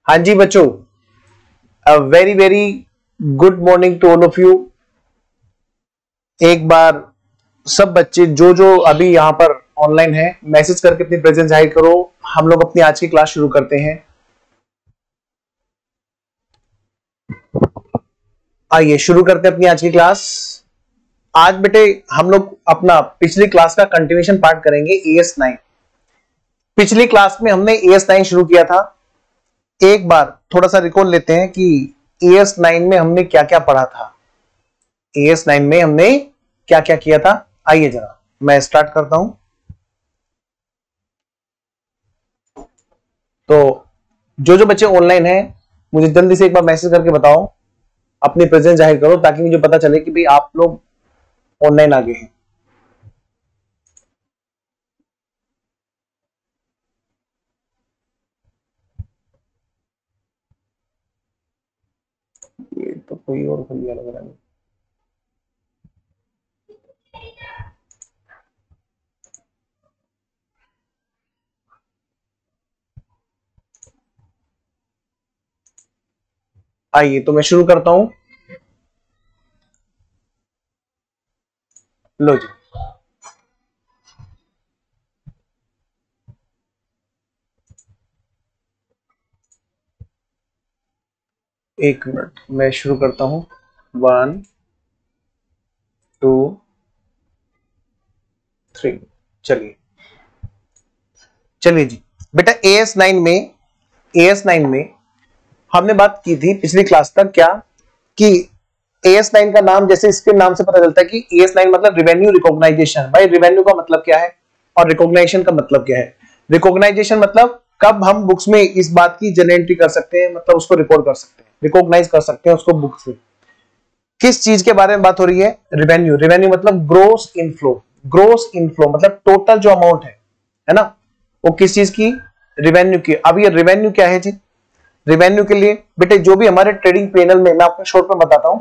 हाँ जी बच्चों, a very very good morning to all of you. एक बार सब बच्चे जो जो अभी यहाँ पर ऑनलाइन है मैसेज करके अपनी प्रेजेंस जाहिर करो। हम लोग अपनी आज की क्लास शुरू करते हैं। आइए शुरू करते हैं अपनी आज की क्लास। आज बेटे हम लोग अपना पिछली क्लास का कंटिन्यूएशन पार्ट करेंगे AS9। पिछली क्लास में हमने AS9 शुरू किया था। एक बार थोड़ा सा रिकॉल लेते हैं कि AS9 में हमने क्या क्या पढ़ा था। AS9 में हमने क्या क्या किया था। आइए जरा मैं स्टार्ट करता हूं। तो जो जो बच्चे ऑनलाइन हैं मुझे जल्दी से एक बार मैसेज करके बताओ, अपनी प्रेजेंस जाहिर करो ताकि मुझे पता चले कि भाई आप लोग ऑनलाइन आ गए हैं। ये तो कोई और खुल गया लग रहा है। आइए तो मैं शुरू करता हूं। लो जी, एक मिनट मैं शुरू करता हूं। 1 2 3। चलिए चलिए जी बेटा, AS9 में हमने बात की थी पिछली क्लास तक क्या कि AS9 का नाम, जैसे इसके नाम से पता चलता है कि AS9 मतलब रिवेन्यू रिकॉग्नाइजेशन। भाई रिवेन्यू का मतलब क्या है और रिकॉग्नाइजेशन का मतलब क्या है। रिकॉग्नाइजेशन मतलब कब हम बुक्स में इस बात की जर्नल एंट्री कर सकते हैं, मतलब उसको रिकॉर्ड कर सकते हैं, रिकॉग्नाइज कर सकते हैं उसको बुक्स में। किस चीज के बारे में बात हो रही है? रिवेन्यू। रिवेन्यू मतलब ग्रोस इनफ्लो। ग्रोस इनफ्लो मतलब टोटल जो अमाउंट है ना, वो किस चीज की? रिवेन्यू की। अब ये रिवेन्यू क्या है जी? रिवेन्यू के लिए बेटे जो भी हमारे ट्रेडिंग पीएनएल में, मैं आपको शॉर्ट में बताता हूं।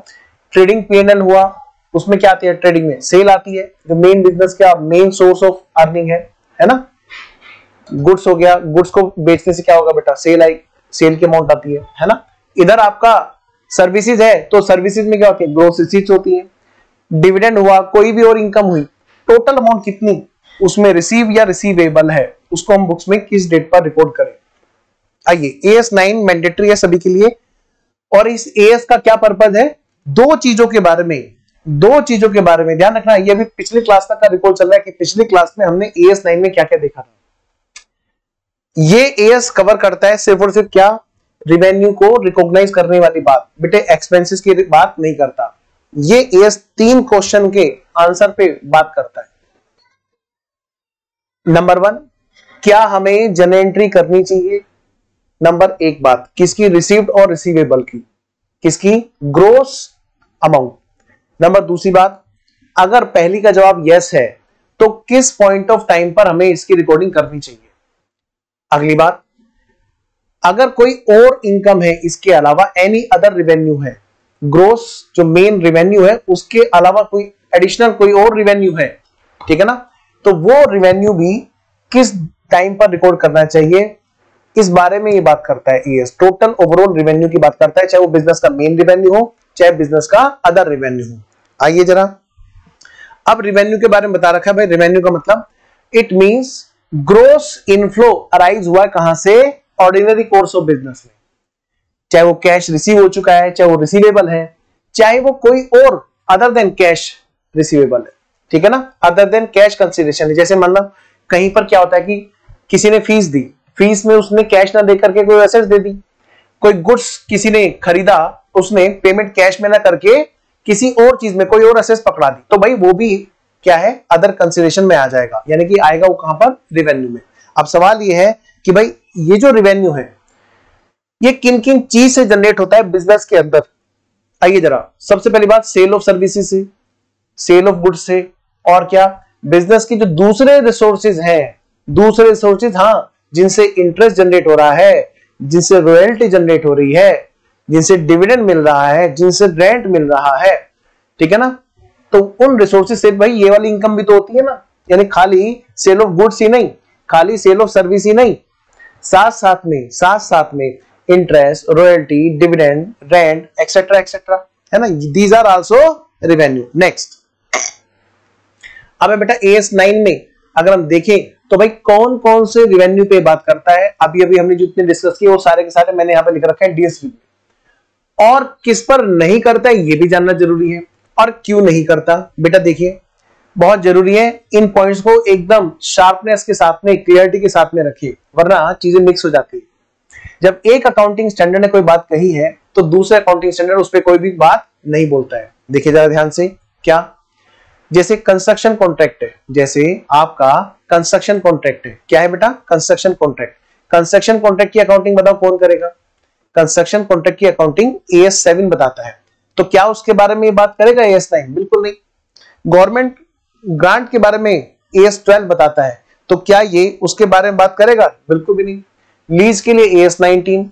ट्रेडिंग पीएनएल हुआ, उसमें क्या आती है? ट्रेडिंग में सेल आती है, जो मेन बिजनेस का मेन सोर्स ऑफ अर्निंग है ना। गुड्स हो गया, गुड्स को बेचने से क्या होगा बेटा? सेल आई, सेल की अमाउंट आती है ना। इधर आपका सर्विसेज है, तो सर्विसेज में क्या होती है? ग्रोस रिसीट्स होती है। डिविडेंड हुआ, कोई भी और इनकम हुई, टोटल अमाउंट कितनी उसमें रिसीव या रिसीवेबल है, उसको हम बुक्स में किस डेट पर रिकॉर्ड करें। आइए, AS9 मैंडेटरी है सभी के लिए। और इस AS का क्या पर्पज है? दो चीजों के बारे में ध्यान रखना। ये भी पिछली क्लास तक का रिकॉल चल रहा है कि पिछली क्लास में हमने AS9 में क्या क्या देखा था। ये AS कवर करता है सिर्फ और सिर्फ क्या? रिवेन्यू को रिकॉग्नाइज करने वाली बात, बेटे एक्सपेंसेस की बात नहीं करता। ये AS 3 क्वेश्चन के आंसर पे बात करता है। नंबर 1, क्या हमें जर्नल एंट्री करनी चाहिए? नंबर 1 बात किसकी? रिसीव्ड और रिसीवेबल की। किसकी? Gross amount. नंबर दूसरी बात, अगर पहली का जवाब यस है तो किस पॉइंट ऑफ टाइम पर हमें इसकी रिकॉर्डिंग करनी चाहिए। अगली बात, अगर कोई और इनकम है इसके अलावा, एनी अदर रिवेन्यू है, ग्रोस जो मेन रिवेन्यू है उसके अलावा कोई एडिशनल कोई और रिवेन्यू है, ठीक है ना, तो वो रिवेन्यू भी किस टाइम पर रिकॉर्ड करना चाहिए, इस बारे में ये बात करता है AS। टोटल ओवरऑल रिवेन्यू की बात करता है, चाहे वो बिजनेस का मेन रिवेन्यू हो चाहे बिजनेस का अदर रिवेन्यू हो। आइए जरा, अब रिवेन्यू के बारे में बता रखा है भाई। रिवेन्यू का मतलब it means gross inflow arise हुआ है कहां से? ऑर्डिनरी कोर्स ऑफ बिजनेस में। चाहे वो कैश रिसीव हो चुका है, चाहे वो रिसीवेबल है, चाहे वो कोई और अदर देन कैश रिसीवेबल है, ठीक है ना, अदर देन कैश कंसीडरेशन है। जैसे मतलब कहीं पर क्या होता है कि किसी ने फीस दी, फीस में उसने कैश ना देकर के कोई एसेट्स दे दी। कोई गुड्स किसी ने खरीदा, उसने पेमेंट कैश में ना करके किसी और चीज में कोई और एसेट्स पकड़ा दी, तो भाई वो भी क्या है? अदर कंसीडरेशन में आ जाएगा, यानी कि आएगा वो कहां पर? रिवेन्यू में। अब सवाल ये है कि भाई ये जो रिवेन्यू है ये किन किन चीज से जनरेट होता है बिजनेस के अंदर। आइए जरा, सबसे पहली बात सेल ऑफ सर्विसेज से, सेल ऑफ गुड्स से, और क्या? बिजनेस की जो दूसरे रिसोर्सेज हैं, दूसरे रिसोर्सेज, हाँ, जिनसे इंटरेस्ट जनरेट हो रहा है, जिनसे रॉयल्टी जनरेट हो रही है, जिनसे डिविडेंड मिल रहा है, जिनसे रेंट मिल रहा है, ठीक है ना। तो उन रिसोर्सेज से भाई ये वाली इनकम भी तो होती है ना, यानी खाली सेल ऑफ गुड्स ही नहीं, खाली सेल ऑफ सर्विस ही नहीं, साथ साथ में interest, royalty, dividend, rent, etcetera etcetera, है ना, these are also revenue. Next, अब बेटा AS9 में अगर हम देखें तो भाई कौन कौन से रेवेन्यू पे बात करता है, अभी अभी हमने जितने डिस्कस किए वो सारे के सारे मैंने यहां पे लिख रखा है DSV, और किस पर नहीं करता है ये भी जानना जरूरी है, और क्यों नहीं करता। बेटा देखिए बहुत जरूरी है, इन पॉइंट्स को एकदम शार्पनेस के साथ में, क्लियरिटी के साथ में रखिए, वरना चीजें मिक्स हो जाती है। जब एक अकाउंटिंग स्टैंडर्ड ने कोई बात कही है तो दूसरे अकाउंटिंग स्टैंडर्ड उस पर कोई भी बात नहीं बोलता है। देखिए जरा ध्यान से, क्या, जैसे कंस्ट्रक्शन कॉन्ट्रैक्ट है, जैसे आपका कंस्ट्रक्शन कॉन्ट्रैक्ट है, क्या है बेटा, कंस्ट्रक्शन कॉन्ट्रैक्ट। कंस्ट्रक्शन कॉन्ट्रैक्ट की अकाउंटिंग बताओ कौन करेगा, कंस्ट्रक्शन कॉन्ट्रैक्ट की अकाउंटिंग AS7 बताता है। तो क्या उसके बारे में बात करेगा AS9? बिल्कुल नहीं। गवर्नमेंट ग्रांट के बारे में AS12 बताता है, तो क्या ये उसके बारे में बात करेगा? बिल्कुल भी नहीं। लीज के लिए AS19,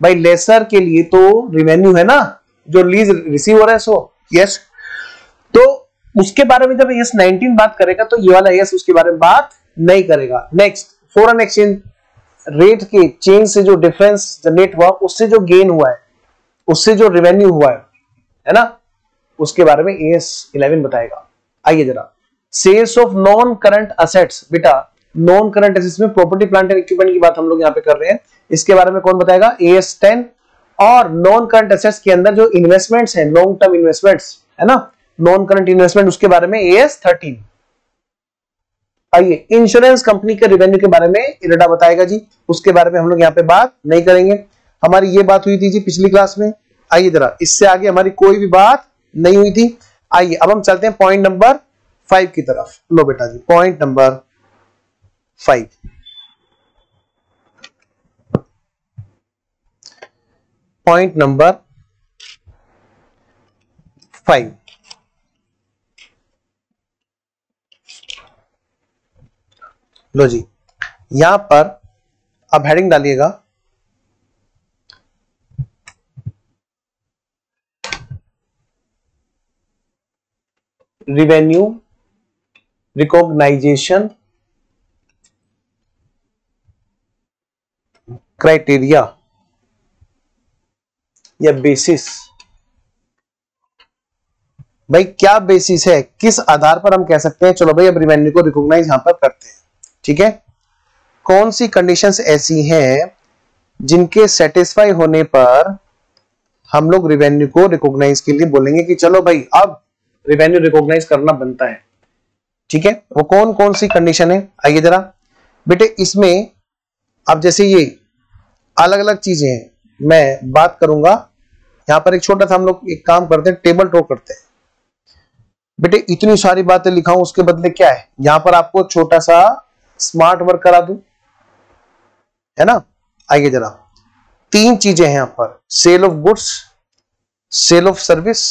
भाई लेसर के लिए तो रेवेन्यू है ना, जो लीज रिसीव हो रहा है सो, यस, तो उसके बारे में जब AS19 बात करेगा तो ये वाला AS उसके बारे में बात नहीं करेगा। नेक्स्ट, फॉरेन एक्सचेंज रेट के चेंज से जो डिफरेंस जनरेट हुआ, उससे जो गेन हुआ है, उससे जो रेवेन्यू हुआ है ना, उसके बारे में AS11 बताएगा। आइए जरा, sales of non current assets, बेटा नॉन करंट एसेट्स में प्रॉपर्टी प्लांट एंड इक्विपमेंट की बात हम लोग यहाँ पे कर रहे हैं, इसके बारे में कौन बताएगा? AS10। और नॉन करंट एसेट्स के अंदर जो इन्वेस्टमेंट्स हैं, लॉन्ग टर्म इन्वेस्टमेंट्स है ना, नॉन करंट इन्वेस्टमेंट, उसके बारे में AS13। आइए, इंश्योरेंस कंपनी के रेवेन्यू के बारे में इरडा बताएगा जी, उसके बारे में हम लोग यहाँ पे बात नहीं करेंगे। हमारी ये बात हुई थी जी पिछली क्लास में। आइए जरा, इससे आगे हमारी कोई भी बात नहीं हुई थी। आइए अब हम चलते हैं पॉइंट नंबर 5 की तरफ। लो बेटा जी, पॉइंट नंबर 5, पॉइंट नंबर 5, लो जी, यहां पर अब हेडिंग डालिएगा, रेवेन्यू रिकॉग्नाइजेशन क्राइटेरिया या बेसिस। भाई क्या बेसिस है, किस आधार पर हम कह सकते हैं चलो भाई अब रेवेन्यू को रिकॉग्नाइज यहां पर करते हैं, ठीक है। कौन सी कंडीशंस ऐसी हैं जिनके सेटिस्फाई होने पर हम लोग रेवेन्यू को रिकॉग्नाइज के लिए बोलेंगे कि चलो भाई अब रेवेन्यू रिकॉग्नाइज करना बनता है, ठीक है। वो कौन कौन सी कंडीशन है, आइए जरा बेटे, इसमें अब जैसे ये अलग अलग चीजें हैं, मैं बात करूंगा यहां पर। एक छोटा सा हम लोग एक काम करते हैं, टेबल ड्रॉ करते हैं। बेटे इतनी सारी बातें लिखा हूं, उसके बदले क्या है, यहां पर आपको छोटा सा स्मार्ट वर्क करा दूं, है ना। आइए जरा, 3 चीजें हैं यहां पर, sale of goods, sale of service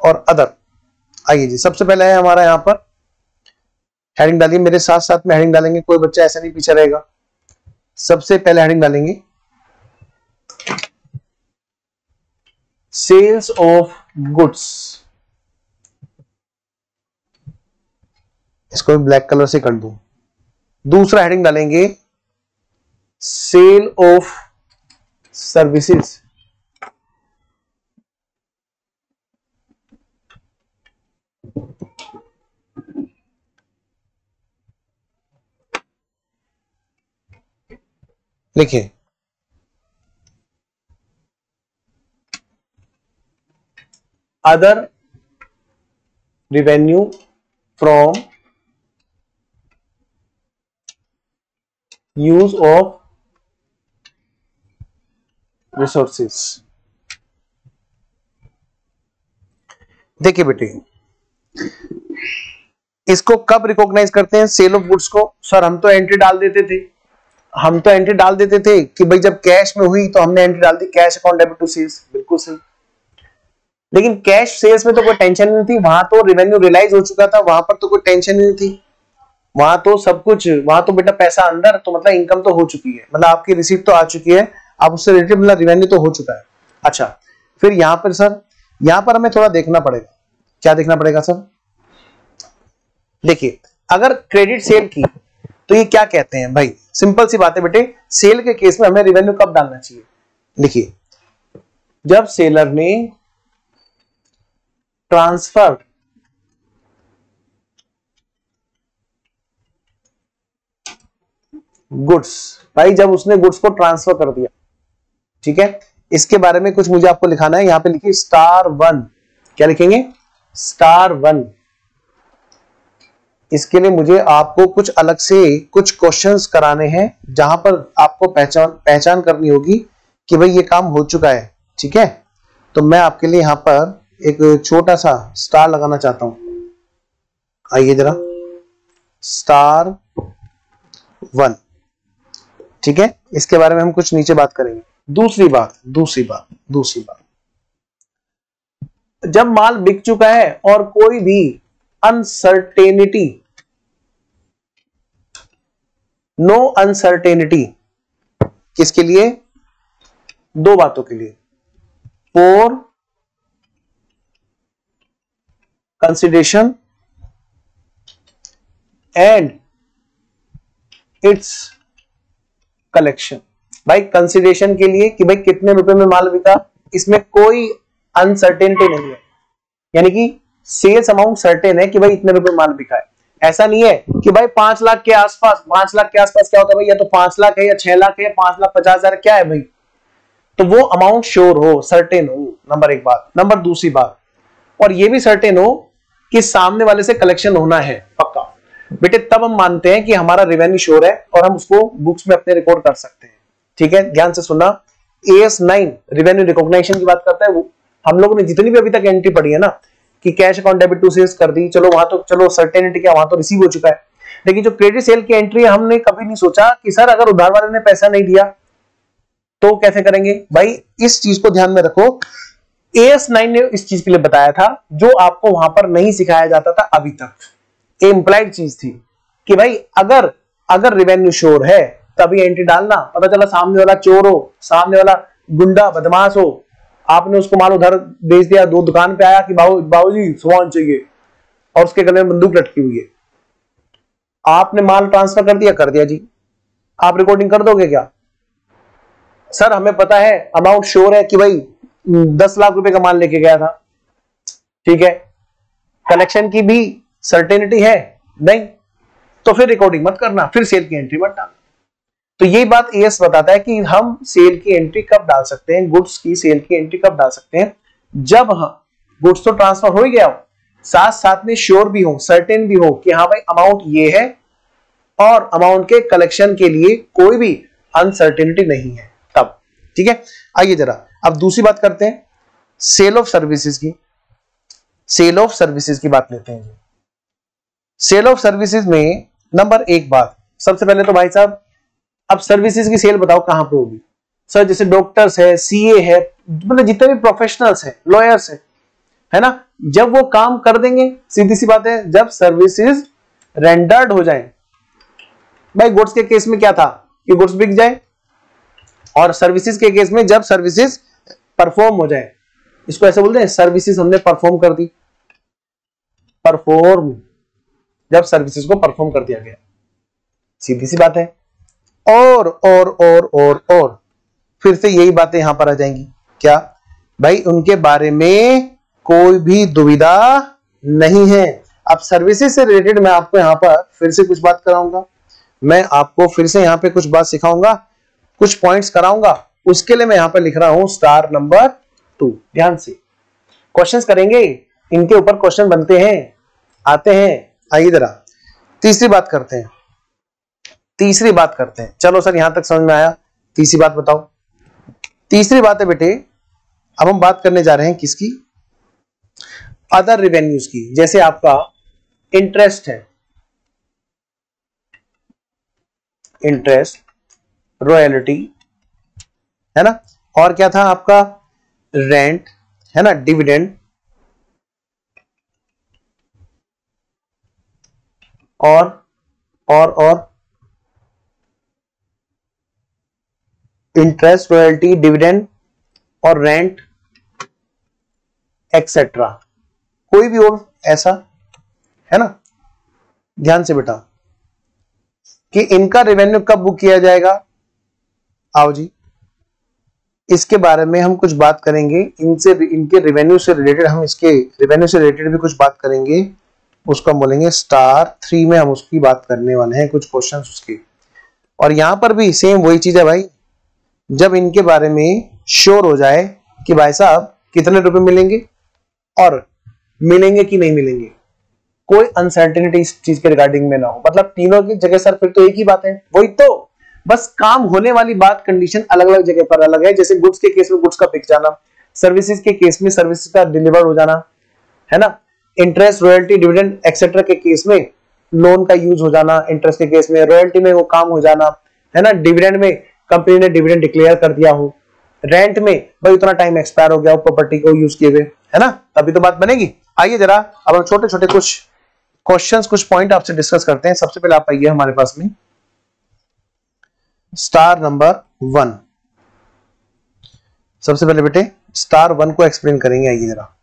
और अदर। आइए जी, सबसे पहले है हमारा यहां पर, हेडिंग डालिए मेरे साथ साथ में, हेडिंग डालेंगे, कोई बच्चा ऐसा नहीं पीछे रहेगा। सबसे पहले हेडिंग डालेंगे सेल्स ऑफ गुड्स, इसको ब्लैक कलर से कर दूं। दूसरा हेडिंग डालेंगे सेल ऑफ सर्विसेज, लिखिए other revenue from use of resources. देखिए बेटे, इसको कब रिकॉग्नाइज करते हैं सेल ऑफ गुड्स को? सर हम तो एंट्री डाल देते थे, हम तो एंट्री डाल देते थे कि भाई जब कैश में हुई तो हमने एंट्री डाल दी, cash account debit to sales, बिल्कुल सही। लेकिन कैश सेल्स में तो कोई टेंशन नहीं थी, वहां तो रेवेन्यू रियलाइज हो चुका था, वहां पर तो कोई टेंशन नहीं थी, वहां तो सब कुछ, वहां तो बेटा पैसा अंदर, तो मतलब इनकम तो हो चुकी है, मतलब आपकी रिसीट तो आ चुकी है, आप उससे रिलेटेड मतलब रेवेन्यू तो हो चुका है। अच्छा, फिर यहां पर सर, यहां पर हमें थोड़ा देखना पड़ेगा, क्या देखना पड़ेगा सर? देखिए अगर क्रेडिट सेल की तो ये क्या कहते हैं भाई, सिंपल सी बात है बेटे, सेल के केस में हमें रेवेन्यू कब डालना चाहिए? लिखिए, जब सेलर ने ट्रांसफर गुड्स, भाई जब उसने गुड्स को ट्रांसफर कर दिया, ठीक है, इसके बारे में कुछ मुझे आपको लिखाना है। यहां पे लिखिए *1, क्या लिखेंगे? *1। इसके लिए मुझे आपको कुछ अलग से कुछ क्वेश्चंस कराने हैं, जहां पर आपको पहचान करनी होगी कि भाई ये काम हो चुका है, ठीक है। तो मैं आपके लिए यहां पर एक छोटा सा स्टार लगाना चाहता हूं। आइए जरा, *1, ठीक है। इसके बारे में हम कुछ नीचे बात करेंगे। दूसरी बात, जब माल बिक चुका है और कोई भी अनसर्टेनिटी, नो अनसर्टेनिटी, किसके लिए? दो बातों के लिए, for consideration and its collection. भाई कंसिडरेशन के लिए कि भाई कितने रुपए में माल बिका, इसमें कोई अनसर्टेनिटी नहीं है, यानी कि सेल्स अमाउंट सर्टेन है कि भाई इतने रुपए माल बिका है। ऐसा नहीं है कि भाई 5 लाख के आसपास, 5 लाख के आसपास क्या होता है भाई, या तो 5 लाख है या 6 लाख है या 5,50,000 क्या है भाई, तो वो अमाउंट श्योर हो, सर्टेन हो, नंबर एक बात। नंबर दूसरी बात, और ये भी सर्टेन हो कि सामने वाले से कलेक्शन होना है पक्का। बेटे तब हम मानते हैं कि हमारा रेवेन्यू श्योर है और हम उसको बुक्स में अपने रिकॉर्ड कर सकते हैं, ठीक है। ध्यान से सुनना, AS9 रेवेन्यू रिकॉग्निशन की बात करता है। वो हम लोगों ने जितनी भी अभी तक एंट्री पढ़ी है ना, कि cash account debit to sales कर दी, चलो वहां तो चलो सर्टेनिटी क्या, वहां तो रिसीव हो चुका है। लेकिन जो क्रेडिट सेल की एंट्री है, हमने कभी नहीं सोचा कि सर अगर उधार वाले ने पैसा नहीं दिया तो कैसे करेंगे। भाई इस चीज को ध्यान में रखो, AS9 ने इस चीज के लिए बताया था जो आपको वहां पर नहीं सिखाया जाता था अभी तक। इंप्लाइड चीज थी कि भाई अगर रेवेन्यू श्योर है तभी एंट्री डालना। पता चला सामने वाला चोर हो, सामने वाला गुंडा बदमाश हो, आपने उसको माल उधर बेच दिया, दो दुकान पे आया कि बाबूजी सामान चाहिए, और उसके गले में बंदूक लटकी हुई है, आपने माल ट्रांसफर कर दिया जी, आप रिकॉर्डिंग कर दोगे क्या? सर हमें पता है, अमाउंट श्योर है कि भाई 10 लाख रुपए का माल लेके गया था, ठीक है, कलेक्शन की भी सर्टेनिटी है नहीं, तो फिर रिकॉर्डिंग मत करना, फिर सेल की एंट्री मत डालना। तो यही बात एएस बताता है कि हम सेल की एंट्री कब डाल सकते हैं, गुड्स की सेल की एंट्री कब डाल सकते हैं, जब गुड्स तो ट्रांसफर हो ही गया हो, साथ साथ में श्योर भी हो, सर्टेन भी हो कि हाँ भाई अमाउंट ये है और अमाउंट के कलेक्शन के लिए कोई भी अनसर्टेनिटी नहीं है, तब। ठीक है, आइए जरा अब दूसरी बात करते हैं, सेल ऑफ सर्विसेज की। सेल ऑफ सर्विसेज की बात लेते हैं। सेल ऑफ सर्विसेज में नंबर एक बात, सबसे पहले तो भाई साहब अब सर्विसेज की सेल बताओ कहां पे होगी। सर जैसे डॉक्टर्स है, सीए है, मतलब जितने भी प्रोफेशनल्स है, लॉयर्स है ना, जब वो काम कर देंगे, सीधी सी बात है, जब सर्विसेज रेंडर्ड हो जाए। भाई गुड्स के केस में क्या था कि गुड्स बिक जाए, और सर्विसेज के केस में जब सर्विसेज परफॉर्म हो जाए, इसको ऐसे बोलते हैं सर्विसेज हमने परफॉर्म कर दी, परफॉर्म, जब सर्विसेज को परफॉर्म कर दिया गया, सीधी सी बात है। और फिर से यही बातें यहां पर आ जाएंगी, क्या भाई उनके बारे में कोई भी दुविधा नहीं है। अब सर्विसेज से रिलेटेड मैं आपको यहां पर फिर से कुछ बात कराऊंगा, मैं आपको फिर से यहां पे कुछ बात सिखाऊंगा, कुछ पॉइंट्स कराऊंगा, उसके लिए मैं यहां पर लिख रहा हूं स्टार नंबर 2। ध्यान से क्वेश्चंस करेंगे, इनके ऊपर क्वेश्चन बनते हैं, आते हैं। आइए जरा तीसरी बात करते हैं, तीसरी बात करते हैं। चलो सर यहां तक समझ में आया, तीसरी बात बताओ। तीसरी बात है बेटे, अब हम बात करने जा रहे हैं किसकी, अदर रेवेन्यूज की। जैसे आपका इंटरेस्ट है, इंटरेस्ट, रॉयल्टी है ना, और क्या था आपका रेंट है ना, डिविडेंड, और इंटरेस्ट, रॉयल्टी, डिविडेंड और रेंट एक्सेट्रा, कोई भी और ऐसा है ना। ध्यान से बेटा कि इनका रेवेन्यू कब बुक किया जाएगा, आओ जी, इसके बारे में हम कुछ बात करेंगे, इनसे इनके रेवेन्यू से रिलेटेड, हम इसके रेवेन्यू से रिलेटेड भी कुछ बात करेंगे। उसको हम बोलेंगे स्टार 3 में हम उसकी बात करने वाले हैं, कुछ क्वेश्चन उसके। और यहां पर भी सेम वही चीज है भाई, जब इनके बारे में श्योर हो जाए कि भाई साहब कितने रुपए मिलेंगे और मिलेंगे कि नहीं मिलेंगे, कोई अनसर्टेनिटी इस चीज के रिगार्डिंग में ना हो, मतलब तीनों की जगह सर फिर तो एक ही बात है, वही तो, बस काम होने वाली बात कंडीशन अलग अलग जगह पर अलग है। जैसे गुड्स के केस में गुड्स का बिक जाना, सर्विसेज के केस में सर्विसेज का डिलीवर हो जाना, है ना। इंटरेस्ट, रॉयल्टी, डिविडेंड एक्सेट्रा के केस में लोन का यूज हो जाना, इंटरेस्ट के केस में, रॉयल्टी में वो काम हो जाना, है ना। डिविडेंड में कंपनी ने डिविडेंड डिक्लेयर कर दिया हो, रेंट में भाई उतना टाइम एक्सपायर हो गया हो प्रॉपर्टी को यूज किए हुए, है ना, तभी तो बात बनेगी। आइए जरा अब हम छोटे छोटे कुछ क्वेश्चंस, कुछ पॉइंट आपसे डिस्कस करते हैं। सबसे पहले आप आइए हमारे पास में स्टार नंबर 1। सबसे पहले बेटे स्टार 1 को एक्सप्लेन करेंगे, आइए जरा।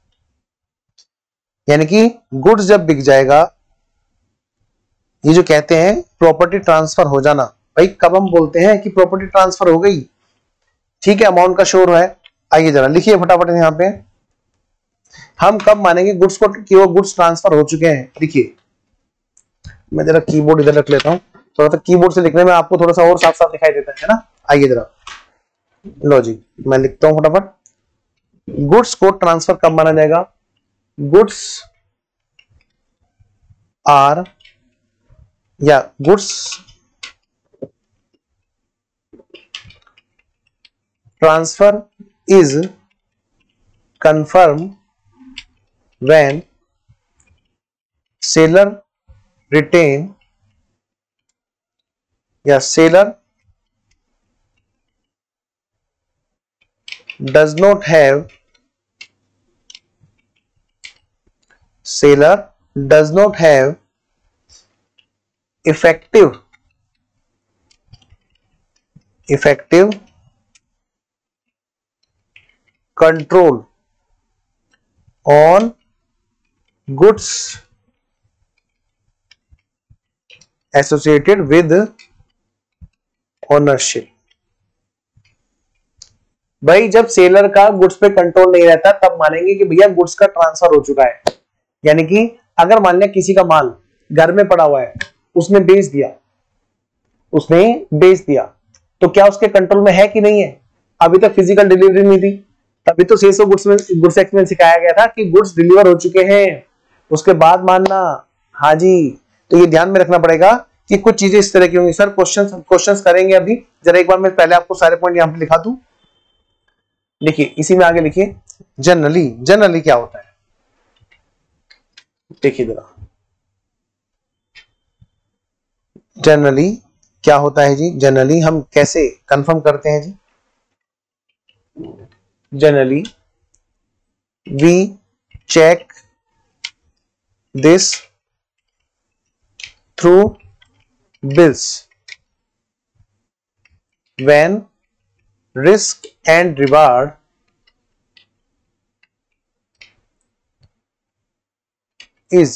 यानी कि गुड्स जब बिक जाएगा, ये जो कहते हैं प्रॉपर्टी ट्रांसफर हो जाना, भाई कब हम बोलते हैं कि प्रॉपर्टी ट्रांसफर हो गई, ठीक है, अमाउंट का शोर है। आइए जरा लिखिए फटाफट यहां पे, हम कब मानेंगे गुड्स को कि वो गुड्स ट्रांसफर हो चुके हैं। देखिए मैं जरा कीबोर्ड इधर रख लेता हूं, थोड़ा सा कीबोर्ड से लिखने में आपको थोड़ा सा और साफ साफ दिखाई देता है ना। आइए जरा, लो जी मैं लिखता हूं फटाफट। गुड्स को ट्रांसफर कब माना जाएगा, गुड्स आर या goods transfer is confirmed when seller retain या seller does not have effective control on goods associated with ownership। भाई जब सेलर का गुड्स पे कंट्रोल नहीं रहता तब मानेंगे कि भैया गुड्स का ट्रांसफर हो चुका है। यानी कि अगर मान लिया किसी का माल घर में पड़ा हुआ है, उसने बेच दिया, तो क्या उसके कंट्रोल में है कि नहीं है, अभी तक फिजिकल डिलीवरी नहीं थी, तभी तो सेल्स ऑफ गुड्स में गुड्स एक्ट में सिखाया गया था कि गुड्स डिलीवर हो चुके हैं, उसके बाद मानना। हाँ जी, तो ये ध्यान में रखना पड़ेगा कि कुछ चीजें इस तरह की होंगी। सर क्वेश्चंस करेंगे अभी, जरा एक बार मैं पहले आपको सारे पॉइंट यहां पे लिखा दूं। लिखिए इसी में आगे लिखिए, जनरली क्या होता है, देखिए जरा जनरली क्या होता है जी। जनरली हम कैसे कंफर्म करते हैं जी, generally we check this through bills when risk and reward is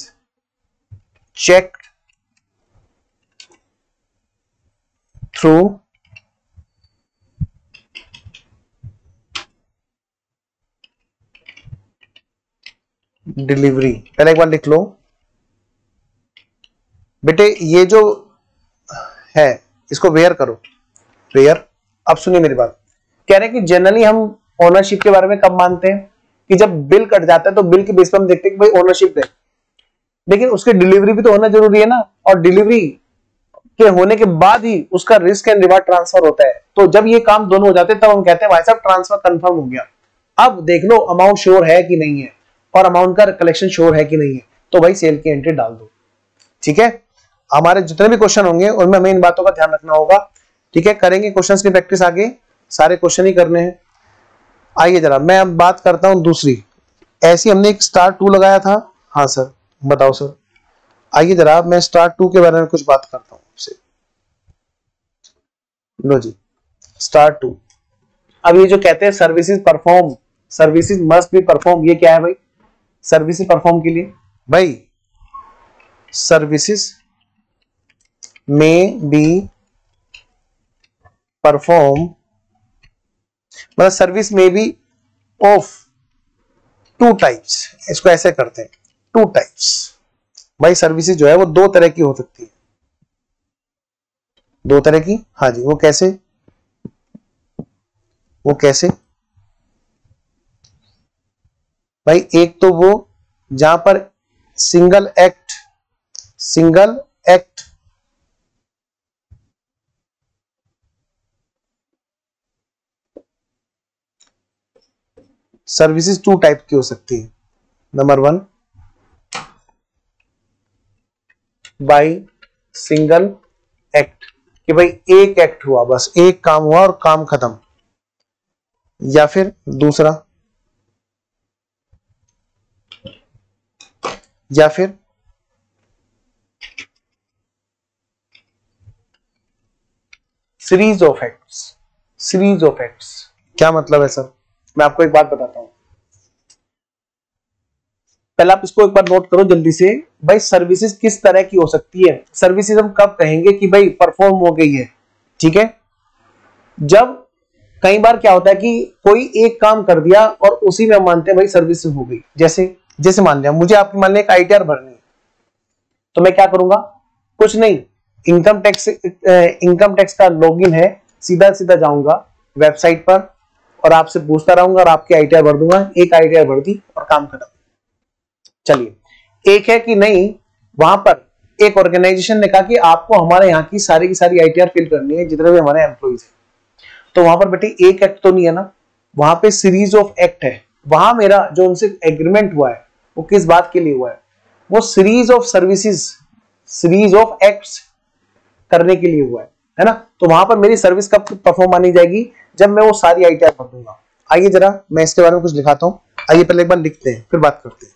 checked through delivery. पहले एक बार लिख लो बेटे, ये जो है इसको वेयर करो, वेयर। अब सुनिए मेरी बात, कह रहे हैं कि जनरली हम ओनरशिप के बारे में कब मानते हैं कि जब बिल कट जाता है तो बिल के बेस पर हम देखते हैं कि भाई ओनरशिप है, लेकिन उसकी डिलीवरी भी तो होना जरूरी है ना, और डिलीवरी के होने के बाद ही उसका रिस्क एंड रिवार्ड ट्रांसफर होता है। तो जब ये काम दोनों हो जाते हैं तब हम कहते हैं भाई साहब ट्रांसफर कंफर्म हो गया। अब देख लो अमाउंट श्योर है कि नहीं है और अमाउंट का कलेक्शन श्योर है कि नहीं है, तो भाई सेल की एंट्री डाल दो। ठीक है, हमारे जितने भी क्वेश्चन होंगे उनमें हमें इन बातों का ध्यान रखना होगा। ठीक है, करेंगे क्वेश्चंस की प्रैक्टिस आगे, सारे क्वेश्चन ही करने हैं। आइए जरा मैं अब बात करता हूं दूसरी, ऐसी हमने एक स्टार 2 लगाया था। हाँ सर बताओ सर, आइए जरा मैं स्टार 2 के बारे में कुछ बात करता हूं आपसे। लो जी स्टार 2, अब ये जो कहते हैं सर्विसेज मस्ट बी परफॉर्म, ये क्या है भाई, सर्विसेज परफॉर्म के लिए भाई सर्विसेज में बी परफॉर्म मतलब सर्विस में भी ऑफ टू टाइप्स, इसको ऐसे करते हैं, टू टाइप्स। भाई सर्विसेज जो है वो दो तरह की हो सकती है, दो तरह की। हाँ जी, वो कैसे, वो कैसे भाई? एक तो वो जहां पर single act, single act services two type की हो सकती है। Number one, by single act, कि भाई एक एक्ट हुआ, बस एक काम हुआ और काम खत्म। या फिर दूसरा, या फिर series of acts, series of acts. क्या मतलब है सर? मैं आपको एक बात बताता हूं, पहले आप इसको एक बार नोट करो जल्दी से। भाई सर्विसेज किस तरह की हो सकती है? सर्विसेज हम कब कहेंगे कि भाई परफॉर्म हो गई है? ठीक है, जब कई बार क्या होता है कि कोई एक काम कर दिया और उसी में हम मानते हैं भाई सर्विस हो गई। जैसे जैसे मान लिया मुझे आपकी मान लिया एक आईटीआर भरनी है, तो मैं क्या करूंगा? कुछ नहीं, इनकम टैक्स का लॉगिन है, सीधा सीधा जाऊंगा वेबसाइट पर और आपसे पूछता रहूंगा और आपकी आईटीआर भर दूंगा। एक आईटीआर भर दी और काम खत्म। चलिए, एक है कि नहीं, वहां पर एक ऑर्गेनाइजेशन ने कहा कि आपको हमारे यहाँ की सारी आईटीआर फिल करनी है, जितने भी हमारे एम्प्लॉइज हैं। तो वहां पर बेटे एक एक्ट तो नहीं है ना, वहां पे सीरीज ऑफ एक्ट है। वहां मेरा जो उनसे एग्रीमेंट हुआ है वो किस बात के लिए हुआ है? वो series of services, series of acts करने के लिए हुआ है ना? तो वहां पर मेरी सर्विस कब परफॉर्म मानी जाएगी? जब मैं वो सारी आईटीआर भर दूंगा। आइए जरा मैं इसके बारे में कुछ लिखाता हूं, आइए पहले एक बार लिखते हैं फिर बात करते हैं।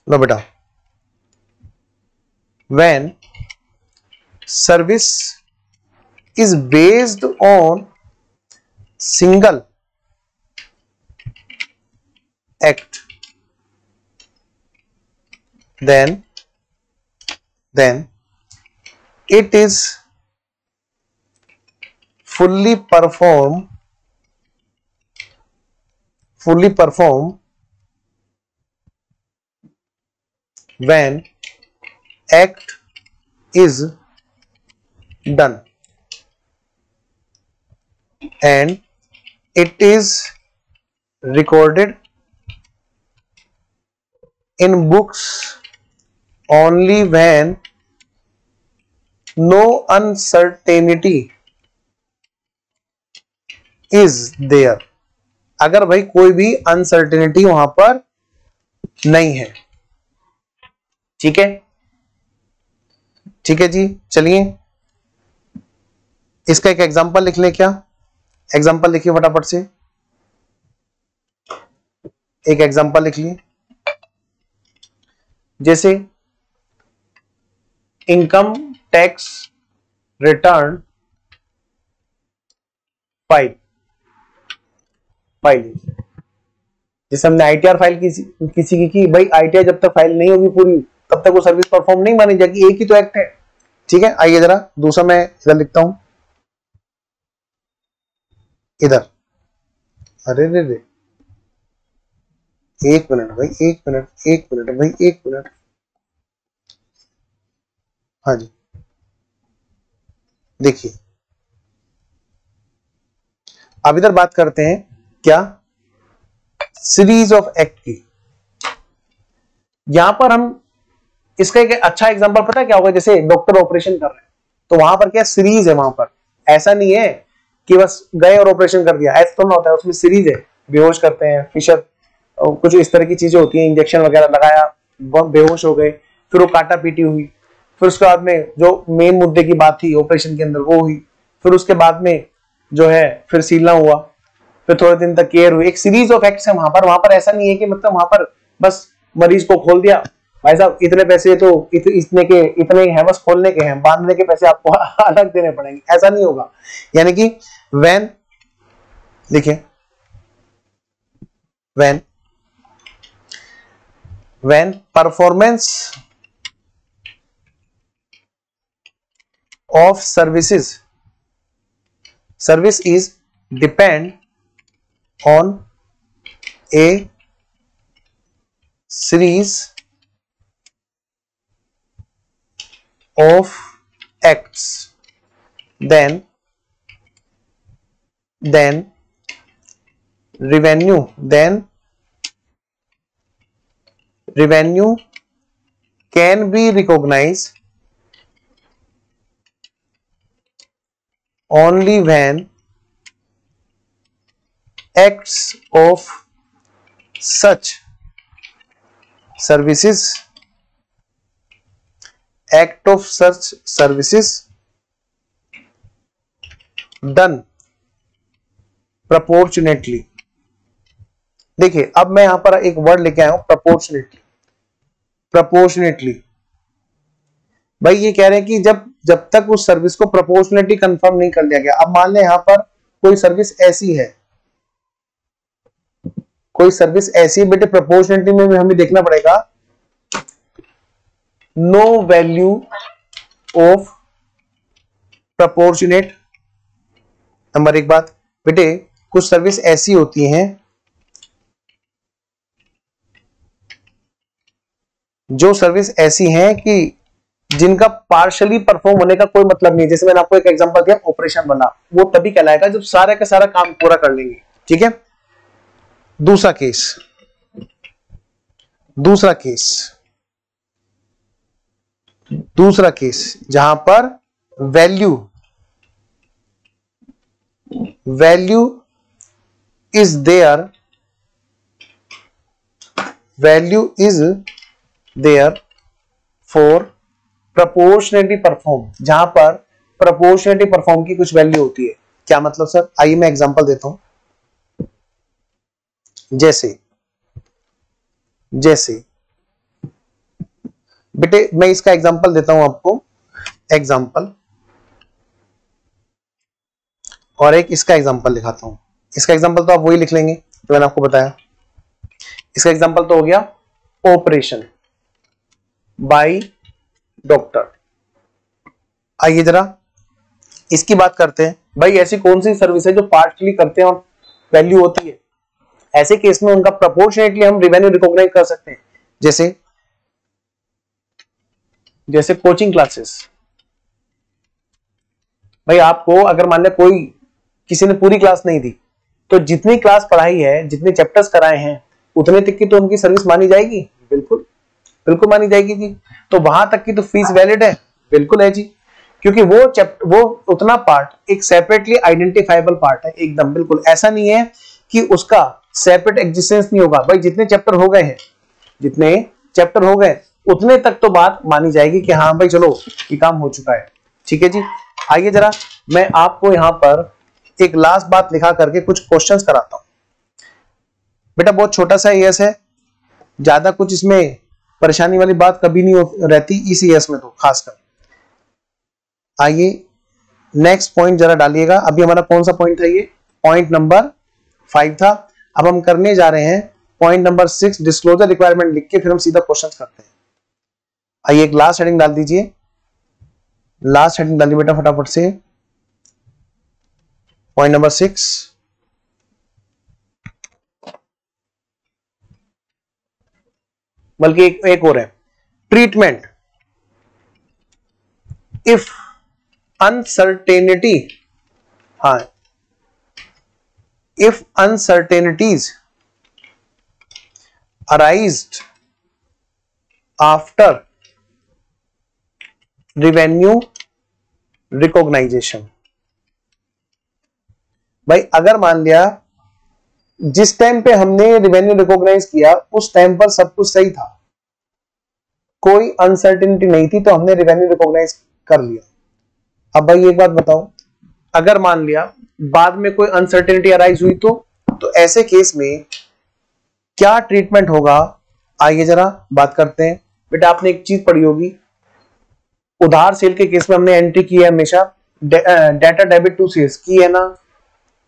लो बेटा, when service is based on single act, then it is fully perform when act is done and it is recorded in books only when no uncertainty is there। अगर भाई कोई भी अनसर्टेनिटी वहां पर नहीं है। ठीक है, ठीक है जी। चलिए इसका एक एग्जांपल लिख लें क्या? एग्जांपल लिखिए फटाफट से, एक एग्जांपल लिख लिए। जैसे इनकम टैक्स रिटर्न फाइल, जैसे हमने आईटीआर फाइल किसी की भाई आईटीआर जब तक फाइल नहीं होगी पूरी तब तक वो सर्विस परफॉर्म नहीं मानी जाएगी, एक ही तो एक्ट है। ठीक है, आइए जरा दूसरा मैं इधर लिखता हूं, इधर। अरे रे रे, एक मिनट भाई, एक मिनट भाई, एक मिनट। हाँ जी, देखिए अब इधर बात करते हैं क्या? सीरीज ऑफ एक्ट की। यहां पर हम इसका एक अच्छा एग्जांपल पता है क्या होगा? जैसे डॉक्टर ऑपरेशन कर रहे हैं तो वहां पर क्या सीरीज है, वहां पर ऐसा नहीं है कि बस गए और ऑपरेशन कर दिया, ऐसा तो ना होता है, उसमें सीरीज है। बेहोश करते हैं, फिशर कुछ इस तरह की चीजें होती हैं, इंजेक्शन वगैरह लगाया, बेहोश हो गए, फिर वो काटा पीटी हुई, फिर उसके बाद में जो मेन मुद्दे की बात थी ऑपरेशन के अंदर वो हुई, फिर उसके बाद में जो है फिर सीलना हुआ, फिर थोड़े दिन तक केयर हुई। एक सीरीज ऑफ एक्ट्स है वहां पर ऐसा नहीं है कि मतलब वहां पर बस मरीज को खोल दिया, भाई साहब इतने पैसे तो इतने हैं, बस खोलने के हैं, बांधने के पैसे आपको अलग देने पड़ेंगे, ऐसा नहीं होगा। यानी कि व्हेन, देखिए when performance of services service is depend on A series of acts, then revenue can be recognized only when acts of such services done proportionately। देखिए अब मैं यहां पर एक वर्ड लेके आया हूं प्रोपोर्शनेटली। भाई ये कह रहे हैं कि जब तक उस सर्विस को प्रोपोर्शनेटली कंफर्म नहीं कर लिया गया। अब मान लें यहां पर कोई सर्विस ऐसी है बेटे, प्रोपोर्शनेटली में हमें देखना पड़ेगा no value of proportionate. Number एक बात बेटे, कुछ सर्विस ऐसी होती हैं जो सर्विस ऐसी हैं कि जिनका पार्शियली परफॉर्म होने का कोई मतलब नहीं। जैसे मैंने आपको एक एग्जांपल दिया, ऑपरेशन बना, वो तभी कहलाएगा जब सारा का सारा काम पूरा कर लेंगे। ठीक है। दूसरा केस जहां पर value is there for proportionately perform, जहां पर प्रोपोर्शनेटली परफॉर्म की कुछ वैल्यू होती है। क्या मतलब सर? आइए मैं एग्जांपल देता हूं। जैसे बेटे मैं इसका एग्जांपल देता हूं आपको, एग्जांपल, और एक इसका एग्जांपल दिखाता हूं। इसका एग्जांपल तो आप वही लिख लेंगे जो मैंने आपको बताया। इसका एग्जांपल तो हो गया ऑपरेशन बाय डॉक्टर। आइए जरा इसकी बात करते हैं। भाई ऐसी कौन सी सर्विस है जो पार्शियली करते हैं और वैल्यू होती है? ऐसे केस में उनका प्रोपोर्शनेटली हम रेवेन्यू रिकॉग्नाइज कर सकते हैं। जैसे कोचिंग क्लासेस। भाई आपको अगर मान ले कोई किसी ने पूरी क्लास नहीं दी, तो जितनी क्लास पढ़ाई है, जितने चैप्टर्स कराए हैं, उतने तक की तो उनकी सर्विस मानी जाएगी। बिल्कुल मानी जाएगी जी। तो वहां तक की तो फीस वैलिड है, बिल्कुल है जी, क्योंकि वो उतना पार्ट एक सेपरेटली आइडेंटिफाइबल पार्ट है एकदम। बिल्कुल ऐसा नहीं है कि उसका सेपरेट एग्जिस्टेंस नहीं होगा। भाई जितने चैप्टर हो गए उतने तक तो बात मानी जाएगी कि हाँ भाई चलो ये काम हो चुका है। ठीक है जी। आइए जरा मैं आपको यहां पर एक लास्ट बात लिखा करके कुछ क्वेश्चंस कराता हूं। बेटा बहुत छोटा सा ईएस है, ज्यादा कुछ इसमें परेशानी वाली बात कभी नहीं रहती इस ईएस में तो खासकर। आइए नेक्स्ट पॉइंट जरा डालिएगा। अभी हमारा कौन सा पॉइंट था? ये पॉइंट नंबर 5 था। अब हम करने जा रहे हैं पॉइंट नंबर 6, डिस्क्लोजर रिक्वायरमेंट लिख के फिर हम सीधा क्वेश्चन करते हैं। आइए एक लास्ट हेडिंग डाल दीजिए, लास्ट हेडिंग डालिए बेटा फटाफट से। पॉइंट नंबर 6, बल्कि एक और है, ट्रीटमेंट इफ अनसर्टेनिटी, हाँ, if uncertainties arised after revenue recognisation. भाई अगर मान लिया जिस टाइम पे हमने रेवेन्यू रिकॉग्नाइज किया उस टाइम पर सब कुछ सही था, कोई अनसर्टेनिटी नहीं थी, तो हमने रेवेन्यू रिकॉग्नाइज कर लिया। अब भाई एक बात बताओ, अगर मान लिया बाद में कोई अनसर्टेनिटी अराइज हुई तो ऐसे केस में क्या ट्रीटमेंट होगा? आइए जरा बात करते हैं। बेटा आपने एक चीज पढ़ी होगी, उधार सेल के केस में हमने एंट्री की है हमेशा डाटा डेबिट टू सेल्स की है ना?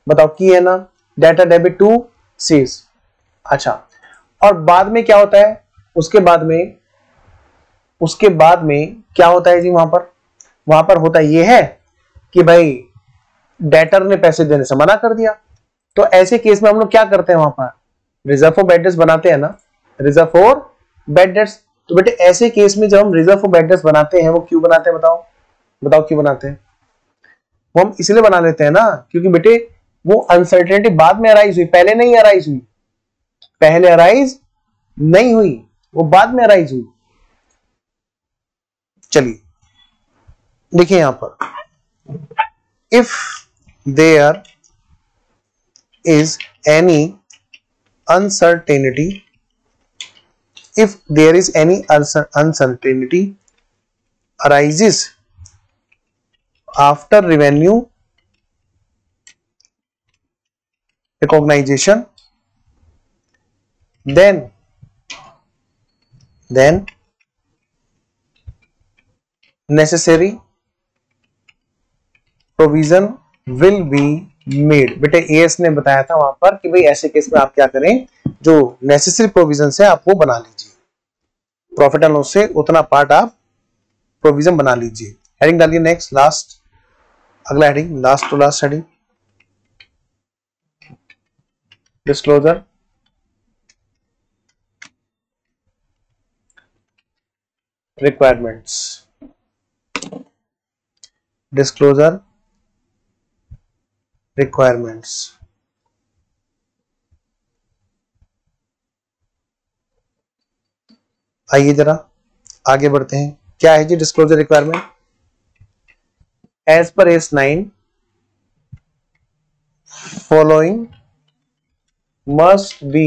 बताओ की है ना? Data debit to sales. अच्छा, और बाद में क्या होता है? उसके बाद में क्या होता है जी? वहां पर होता यह है कि भाई डेटर ने पैसे देने से मना कर दिया, तो ऐसे केस में हम लोग क्या करते हैं, वहां पर रिजर्व फॉर बैड डेट्स बनाते हैं ना, रिजर्व फॉर बैड डेट्स। तो बेटे ऐसे केस में जब हम रिजर्व फॉर बैड डेट्स बनाते हैं, वो क्यों बनाते हैं, बताओ बताओ क्यों बनाते हैं? वो हम इसलिए बना लेते हैं ना, क्योंकि बेटे वो अनसर्टेनिटी बाद में अराइज हुई, पहले नहीं अराइज हुई, पहले अराइज नहीं हुई, वो बाद में अराइज हुई। चलिए देखिए यहां पर, if there is any uncertainty, if there is any uncertainty arises after revenue recognition, then necessary provision will be made. बेटे एएस ने बताया था वहां पर कि भाई ऐसे केस में आप क्या करें, जो नेसेसरी प्रोविजन है आप वो बना लीजिए, प्रॉफिट एंड लॉस से उतना पार्ट आप प्रोविजन बना लीजिए। हेडिंग डालिए नेक्स्ट, लास्ट, अगला heading, last to last heading, disclosure requirements, disclosure requirements. आइए जरा आगे बढ़ते हैं, क्या है जी disclosure requirement? As per S 9 following must be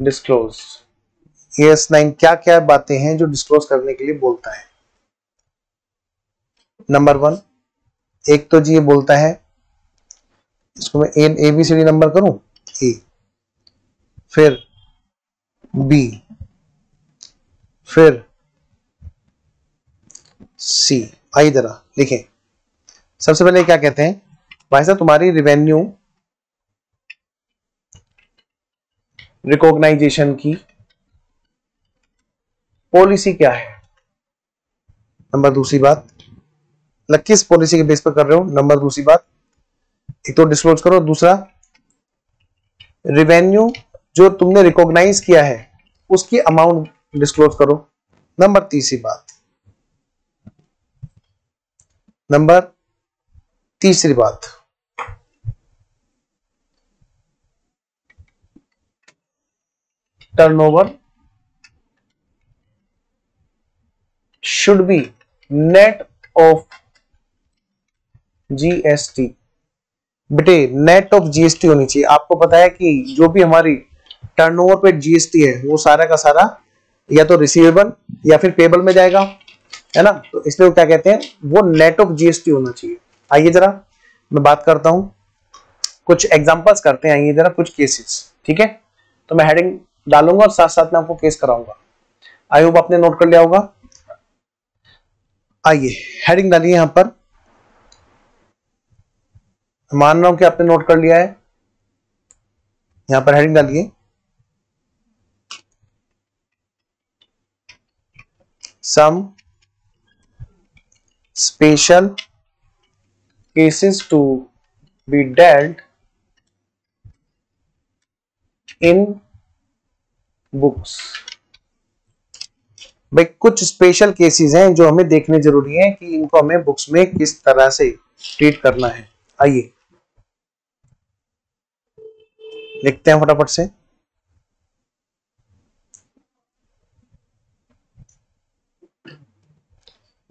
disclose. S 9 क्या क्या बातें हैं जो डिस्क्लोज करने के लिए बोलता है? नंबर 1, एक तो जी ये बोलता है, इसको मैं A B C D number करूं, ए, फिर बी, फिर सी। आइए जरा लिखें, सबसे पहले क्या कहते हैं, भाई साहब तुम्हारी रिवेन्यू रिकॉग्नाइजेशन की पॉलिसी क्या है? नंबर दूसरी बात, किस पॉलिसी के बेस पर कर रहे हो? नंबर दूसरी बात, एक तो डिस्क्लोज करो, दूसरा रिवेन्यू जो तुमने रिकॉग्नाइज किया है उसकी अमाउंट डिस्क्लोज करो। नंबर तीसरी बात, नंबर तीसरी बात, turnover should be net of GST. बेटे नेट ऑफ जीएसटी होनी चाहिए। आपको पता है कि जो भी हमारी टर्नओवर पे जीएसटी है वो सारा का सारा या तो रिसीवेबल या फिर पेबल में जाएगा, है ना, तो इसलिए वो क्या कहते हैं, वो नेट ऑफ जीएसटी होना चाहिए। आइए जरा मैं बात करता हूं, कुछ एग्जांपल्स करते हैं, आइए जरा कुछ केसेस, ठीक है। तो मैं हेडिंग डालूंगा और साथ साथ में आपको केस कराऊंगा। आई होप आपने नोट कर लिया होगा। आइए हेडिंग डालिए यहां पर, मान रहा हूं कि आपने नोट कर लिया है। यहां पर हेडिंग डालिए, some special cases to be dealt in books. भाई कुछ स्पेशल केसेस हैं जो हमें देखने जरूरी है कि इनको हमें बुक्स में किस तरह से ट्रीट करना है। आइए लिखते हैं फटाफट से।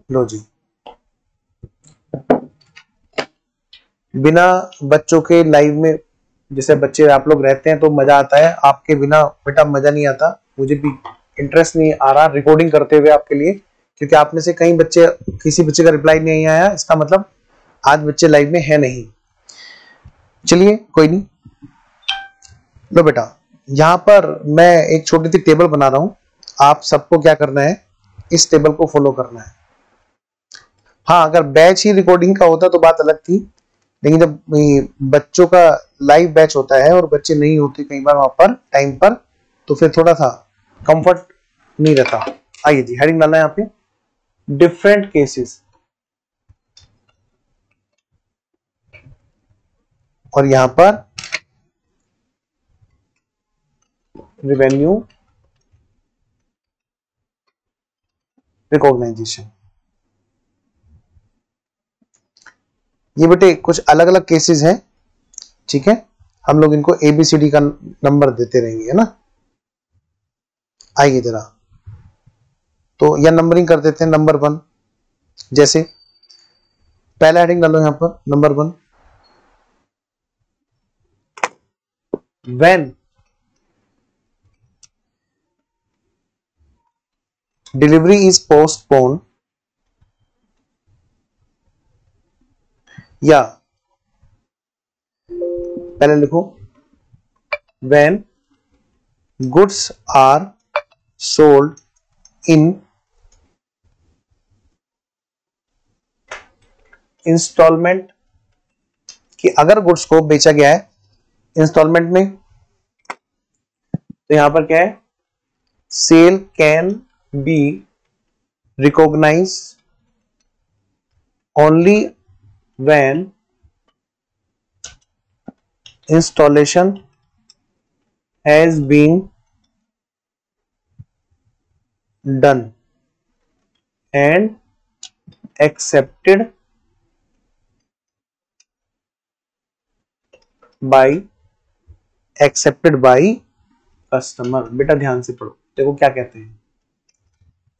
लो जी, बिना बच्चों के लाइव में, जैसे बच्चे आप लोग रहते हैं तो मजा आता है, आपके बिना बेटा मजा नहीं आता, मुझे भी इंटरेस्ट नहीं आ रहा रिकॉर्डिंग करते हुए आपके लिए, क्योंकि आप में से कई बच्चे, किसी बच्चे का रिप्लाई नहीं आया, इसका मतलब आज बच्चे लाइव में है नहीं। चलिए कोई नहीं, लो बेटा यहां पर मैं एक छोटी सी टेबल बना रहा हूं, आप सबको क्या करना है, इस टेबल को फॉलो करना है। हाँ अगर बैच ही रिकॉर्डिंग का होता तो बात अलग थी, लेकिन जब बच्चों का लाइव बैच होता है और बच्चे नहीं होते कई बार वहां पर टाइम पर, तो फिर थोड़ा सा कंफर्ट नहीं रहता। आइए जी हेडिंग डालना है यहाँ पे, डिफरेंट केसेस, और यहां पर रेवेन्यू रिकॉग्नाइजेशन। ये बेटे कुछ अलग अलग केसेस हैं, ठीक है, हम लोग इनको ABCD का नंबर देते रहेंगे, है ना। आइए जरा, तो यह नंबरिंग कर देते हैं। नंबर 1, जैसे पहला हेडिंग डालो यहां पर, number 1, when delivery is postpone, या पहले लिखो when goods are sold in instalment, कि अगर गुड्स को बेचा गया है इंस्टॉलमेंट में, तो यहां पर क्या है, sale can be recognise only when installation has been done and accepted by customer। बेटा ध्यान से पढ़ो, देखो क्या कहते हैं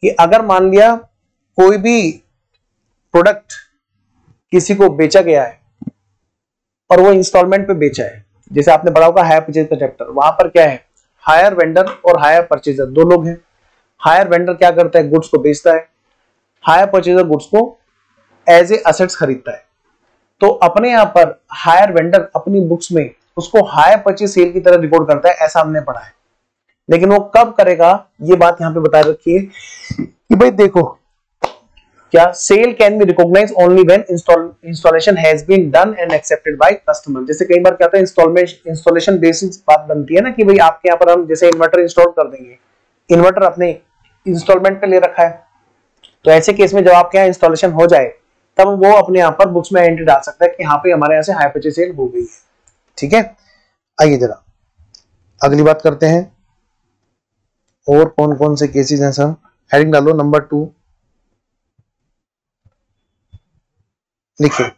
कि अगर मान लिया कोई भी प्रोडक्ट किसी को बेचा गया है और वो इंस्टॉलमेंट पे बेचा है, जैसे आपने पढ़ा होगा हायर परचेज का चैप्टर, वहां पर क्या है, हायर वेंडर और हायर परचेजर दो लोग हैं। हायर वेंडर क्या करता है, गुड्स को बेचता है, हायर परचेजर गुड्स को एज ए असेट्स खरीदता है। तो अपने यहां पर हायर वेंडर अपनी बुक्स में उसको हायर परचेज सेल की तरह रिकॉर्ड करता है, ऐसा हमने पढ़ा है। लेकिन वो कब करेगा, ये बात यहां पे बता रखी है कि भाई देखो क्या, sale can be recognise only when installation has been done and accepted by customer. जैसे कई बार क्या होता है, इंस्टॉलेशन बेसिस बात बनती है ना कि भाई आपके यहाँ पर हम जैसे इन्वर्टर इंस्टॉल कर देंगे, इन्वर्टर अपने इंस्टॉलमेंट पे ले रखा है, तो ऐसे केस में जब आपके यहाँ इंस्टॉलेशन हो जाए तब वो अपने यहाँ पर बुक्स में एंट्री डाल सकता है कि यहाँ पे हमारे यहाँ से हायर परचेज सेल हो गई है, ठीक है। आइए जरा अगली बात करते हैं, और कौन कौन से केसेस हैं सर। हेडिंग डालो नंबर 2, लिखिए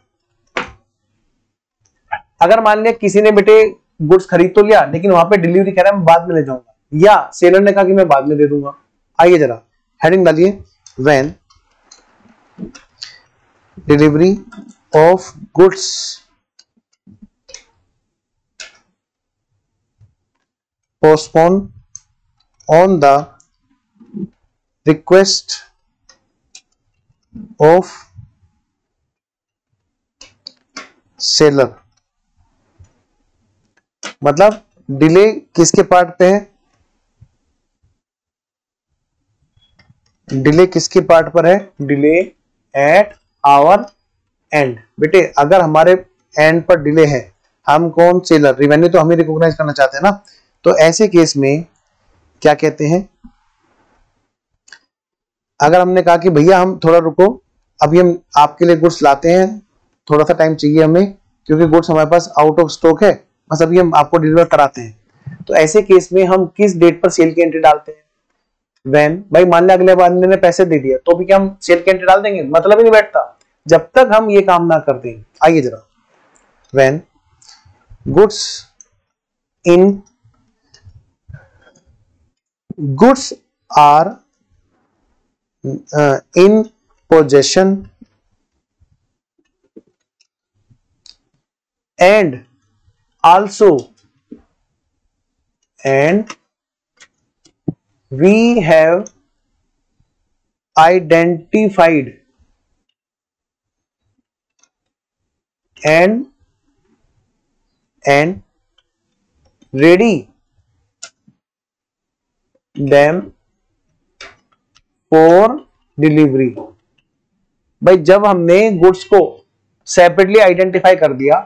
अगर मान लिया किसी ने बेटे गुड्स खरीद तो लिया, लेकिन वहां पे डिलीवरी कह रहा है मैं बाद में ले जाऊंगा, या सेलर ने कहा कि मैं बाद में दे दूंगा। आइए जरा हेडिंग डालिए, when delivery of goods postpone on the request of seller. मतलब डिले किसके पार्ट पे है, डिले किसके पार्ट पर है, डिले एट आवर एंड। बेटे अगर हमारे एंड पर डिले है, हम कौन, सेलर, रिवेन्यू तो हमें रिकॉग्नाइज करना चाहते हैं ना, तो ऐसे केस में क्या कहते हैं, अगर हमने कहा कि भैया हम थोड़ा रुको, अभी हम आपके लिए गुड्स लाते हैं, थोड़ा सा टाइम चाहिए हमें क्योंकि गुड्स हमारे पास आउट ऑफ स्टॉक है, बस अभी हम आपको डिलीवर कराते हैं, तो ऐसे केस में हम किस डेट पर सेल की एंट्री डालते हैं, व्हेन, भाई मान लिया अगले बंदे ने पैसे दे दिया तो भी क्या हम सेल की एंट्री डाल देंगे, मतलब ही नहीं बैठता जब तक हम ये काम ना कर दें। आइए जरा, when goods are in possession and we have identified and ready them for delivery. भाई जब हमने गुड्स को सेपरेटली आइडेंटिफाई कर दिया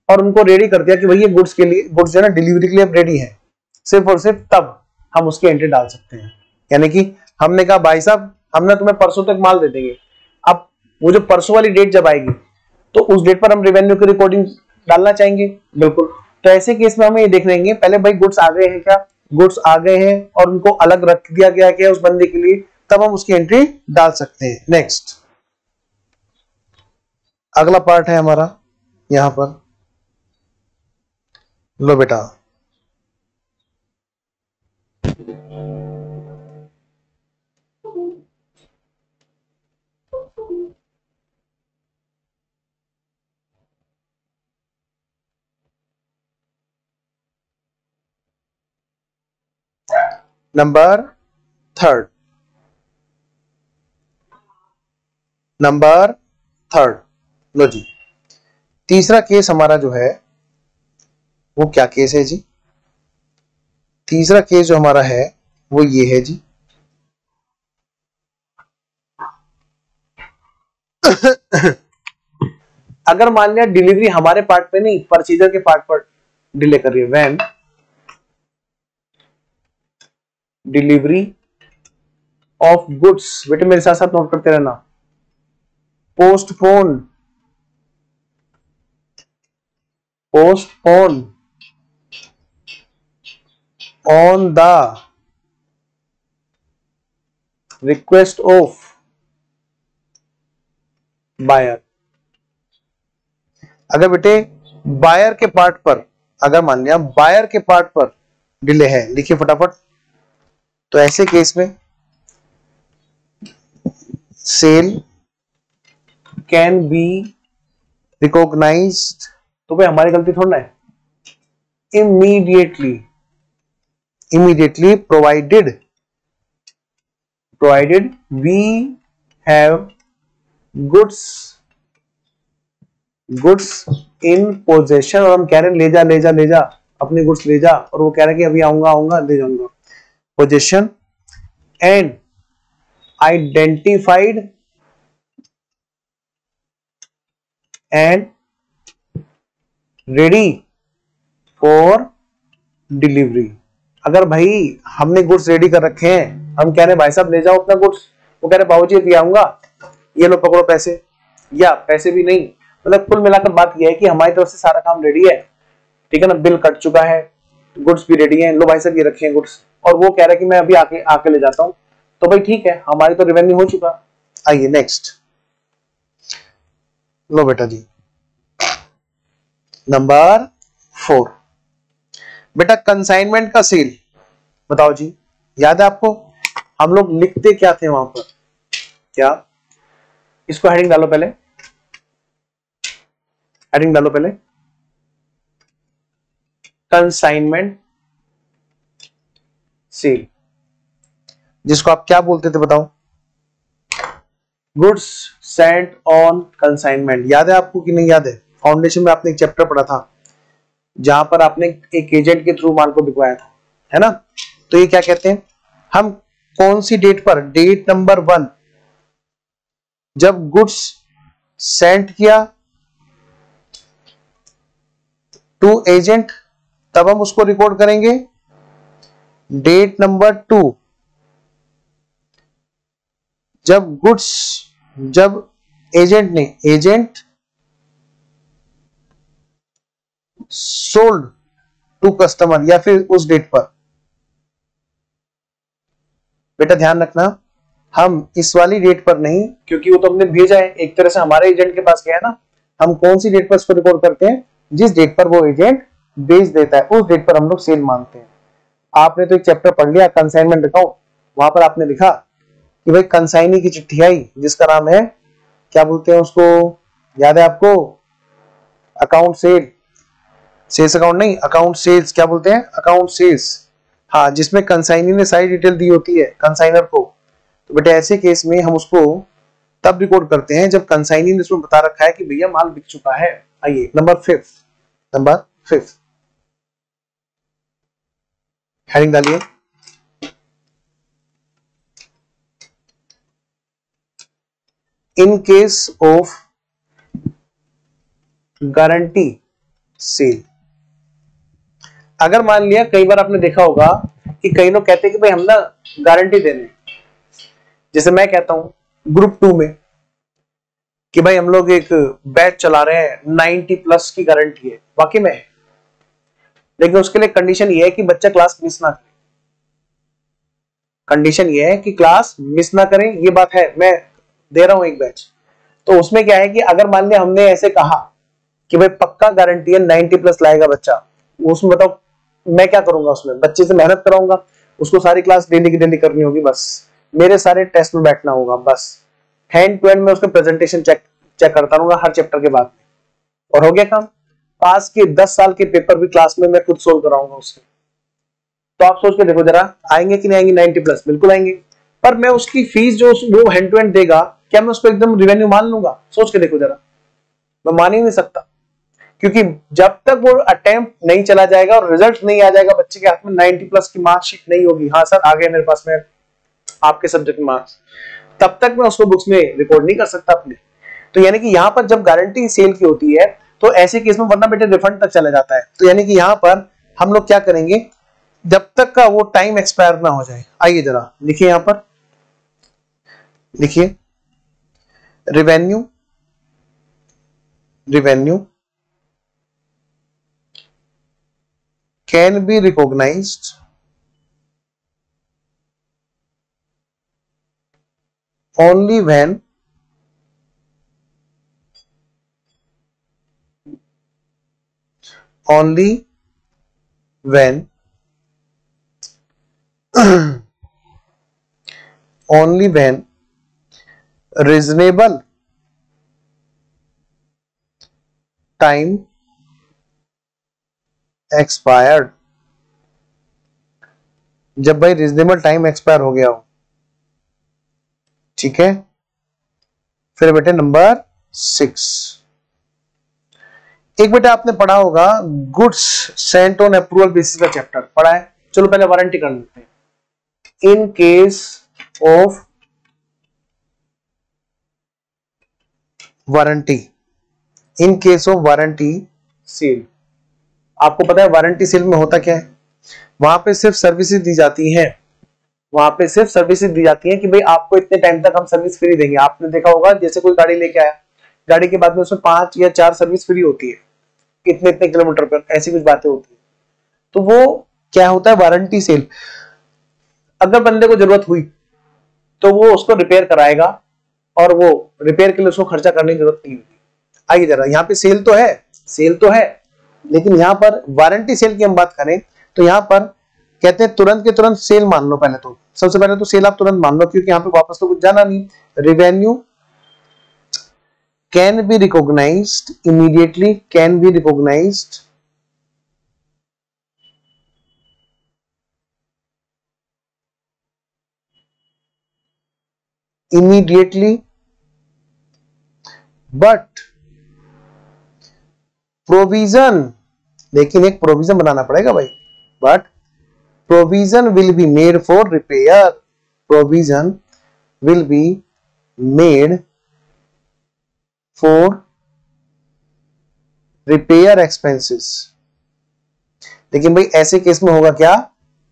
और उनको रेडी कर दिया कि भाई ये गुड्स के लिए, गुड्स जो है ना डिलीवरी के लिए रेडी है, सिर्फ और सिर्फ तब हम उसकी एंट्री डाल सकते हैं। यानी कि हमने कहा भाई साहब हमने तुम्हें परसों तक माल दे देंगे, अब वो जो परसों वाली डेट जब आएगी तो उस डेट पर हम रेवेन्यू की रिकॉर्डिंग डालना चाहेंगे, बिल्कुल। तो ऐसे केस में हमें ये देख लेंगे पहले भाई गुड्स आ गए हैं क्या, गुड्स आ गए हैं और उनको अलग रख दिया गया क्या उस बंदे के लिए, तब हम उसकी एंट्री डाल सकते हैं। नेक्स्ट अगला पार्ट है हमारा यहां पर, लो बेटा नंबर थर्ड, नंबर थर्ड, लो जी तीसरा केस हमारा जो है वो क्या केस है जी, तीसरा केस जो हमारा है वो ये है जी अगर मान लिया डिलीवरी हमारे पार्ट पे नहीं परचेजर के पार्ट पर डिले कर रही है, व्हेन डिलीवरी ऑफ गुड्स, बेटे मेरे साथ साथ नोट करते रहना, postpone, postpone on the request of buyer. अगर बेटे बायर के पार्ट पर, अगर मान लिया बायर के पार्ट पर डिले है, लिखिए फटाफट, तो ऐसे केस में सेल कैन बी रिकॉग्नाइज्ड, तो भाई हमारी गलती थोड़ा है, immediately, immediately provided we have goods in possession, और हम कह रहे हैं ले जा ले जा ले जा अपने गुड्स ले जा, और वो कह रहे हैं कि अभी आऊंगा आऊंगा ले जाऊंगा, possession and identified and ready for delivery. अगर भाई हमने गुड्स रेडी कर रखे हैं, हम कह रहे हैं भाई साहब ले जाओ अपना गुड्स, वो कह रहे बाबूजी अभी आऊंगा, ये लो पकड़ो पैसे, या पैसे भी नहीं, मतलब कुल मिलाकर बात यह है कि हमारी तरफ से सारा काम रेडी है, ठीक है ना, बिल कट चुका है, गुड्स भी रेडी है, लो भाई साहब ये रखे हैं गुड्स, और वो कह रहा है कि मैं अभी आके ले जाता हूं, तो भाई ठीक है हमारी तो रेवेन्यू हो चुका। आइए नेक्स्ट, लो बेटा जी नंबर 4, बेटा कंसाइनमेंट का सेल, बताओ जी याद है आपको हम लोग लिखते क्या थे वहां पर, क्या, इसको हेडिंग डालो पहले, हेडिंग डालो पहले, कंसाइनमेंट सेल, जिसको आप क्या बोलते थे बताओ, गुड्स सेंट ऑन कंसाइनमेंट, याद है आपको कि नहीं याद है, फाउंडेशन में आपने एक चैप्टर पढ़ा था जहां पर आपने एक एजेंट के थ्रू माल को बिकवाया था, है ना, तो ये क्या कहते हैं, हम कौन सी डेट पर, डेट नंबर 1 जब गुड्स सेंड किया टू एजेंट तब हम उसको रिकॉर्ड करेंगे, डेट नंबर 2 जब एजेंट सोल्ड टू कस्टमर, या फिर उस डेट पर, बेटा ध्यान रखना हम इस वाली डेट पर नहीं, क्योंकि वो तो हमने भेजा है एक तरह से हमारे एजेंट के पास गया है ना, हम कौन सी डेट पर इसको रिकॉर्ड करते हैं, जिस डेट पर वो एजेंट बेच देता है उस डेट पर हम लोग सेल मानते हैं। आपने तो एक चैप्टर पढ़ लिया कंसाइनमेंट अकाउंट, वहां पर आपने लिखा कि भाई कंसाइनी की चिट्ठी आई जिसका नाम है, क्या बोलते हैं उसको, याद है आपको, अकाउंट सेल, सेल्स अकाउंट नहीं, अकाउंट सेल्स, क्या बोलते हैं, अकाउंट सेल्स, हाँ, जिसमें कंसाइनी ने सारी डिटेल दी होती है कंसाइनर को, तो बेटा ऐसे केस में हम उसको तब रिकॉर्ड करते हैं जब कंसाइनी ने उसमें बता रखा है कि भैया माल बिक चुका है। आइए नंबर 5 हेडिंग डालिए, in case of guarantee sale, अगर मान लिया कई बार आपने देखा होगा कि कई लोग कहते हैं कि भाई हम ना गारंटी दे रहे हैं, जैसे मैं कहता हूं ग्रुप 2 में कि भाई हम लोग एक बैच चला रहे हैं, 90+ की गारंटी है, वाकई में, लेकिन उसके लिए कंडीशन ये है कि बच्चा क्लास मिस ना करे। कंडीशन ये है कि क्लास मिस ना करें, ये बात है। मैं दे रहा हूं एक बैच, तो उसमें क्या है कि अगर मान लिया हमने ऐसे कहा कि भाई पक्का गारंटी है 90+ लाएगा बच्चा, उसमें बताओ मैं क्या करूंगा? उसमें बच्चे से मेहनत कराऊंगा, उसको सारी क्लास डेली की डेली करनी होगी, बस मेरे सारे टेस्ट में बैठना होगा, बस हैंड टू हैंड में उसके प्रेजेंटेशन चेक करता रहूंगा हर चैप्टर के बाद, और हो गया काम। पास के 10 साल के पेपर भी क्लास में मैं खुद सोल्व कराऊंगा उससे। तो आप सोच के देखो जरा, आएंगे कि नहीं आएंगे 90+? बिल्कुल आएंगे। पर मैं उसकी फीस जो वो हैंड टू हैंड देगा, क्या मैं उसको एकदम रिवेन्यू मान लूंगा? सोच के देखो जरा, मैं मान ही नहीं सकता। क्योंकि जब तक वो अटेम्प्ट नहीं चला जाएगा और रिजल्ट नहीं आ जाएगा बच्चे के हाथ में, 90+ की मार्कशीट नहीं होगी, हाँ सर आ गए मेरे पास में आपके सब्जेक्ट मार्क्स, तब तक मैं उसको बुक्स में रिकॉर्ड नहीं कर सकता अपने। तो यानी कि यहाँ पर जब गारंटी सेल की होती है तो ऐसे केस में, वरना बेटे रिफंड तक चला जाता है। तो यानी कि यहाँ पर हम लोग क्या करेंगे, जब तक का वो टाइम एक्सपायर ना हो जाए। आइए जरा लिखिए, यहां पर लिखिए, revenue, revenue can be recognised only when only when only when reasonable time expired। जब भाई रीजनेबल टाइम एक्सपायर हो गया हो, ठीक है। फिर बेटे नंबर 6, एक बेटा आपने पढ़ा होगा goods sent on approval basis का चैप्टर पढ़ा है। चलो पहले वारंटी कर लेते हैं। In case of warranty, in case of warranty sale, आपको पता है वारंटी सेल में होता क्या है? वहां पे सिर्फ सर्विसेज दी जाती हैं, वहां पे सिर्फ सर्विसेज दी जाती हैं कि भाई आपको इतने टाइम तक हम सर्विस फ्री देंगे। आपने देखा होगा जैसे कोई गाड़ी लेके आया, गाड़ी के बाद में उसमें 5 या 4 सर्विस फ्री होती है, इतने इतने किलोमीटर पर, ऐसी कुछ बातें होती है। तो वो क्या होता है, वारंटी सेल। अगर बंदे को जरूरत हुई तो वो उसको रिपेयर कराएगा, और वो रिपेयर के लिए उसको खर्चा करने की जरूरत नहीं होती। आइए जरा, यहाँ पे सेल तो है, सेल तो है, लेकिन यहाँ पर वारंटी सेल की हम बात करें तो यहाँ पर कहते हैं तुरंत के तुरंत सेल मान लो। पहले तो सबसे पहले तो सेल आप तुरंत मान लो, क्योंकि यहाँ पे वापस तो कुछ जाना नहीं। Revenue can be recognised immediately, can be recognised immediately, but provision, लेकिन एक प्रोविजन बनाना पड़ेगा भाई, but provision will be made for repair, provision will be made for repair expenses. लेकिन भाई ऐसे केस में होगा क्या,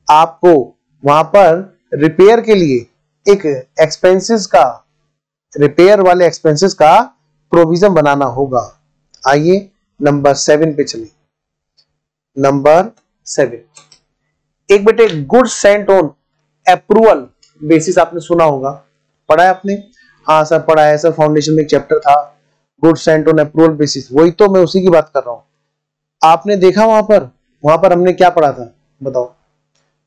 आपको वहां पर रिपेयर के लिए एक एक्सपेंसेस का, रिपेयर वाले एक्सपेंसेस का प्रोविजन बनाना होगा। आइए नंबर 7 पे चलिए। नंबर 7, एक बेटे goods sent on approval basis आपने सुना होगा, पढ़ा है आपने? हाँ सर पढ़ा है सर, फाउंडेशन में एक चैप्टर था goods sent on approval basis, वही तो मैं उसी की बात कर रहा हूं। आपने देखा वहां पर हमने क्या पढ़ा था बताओ?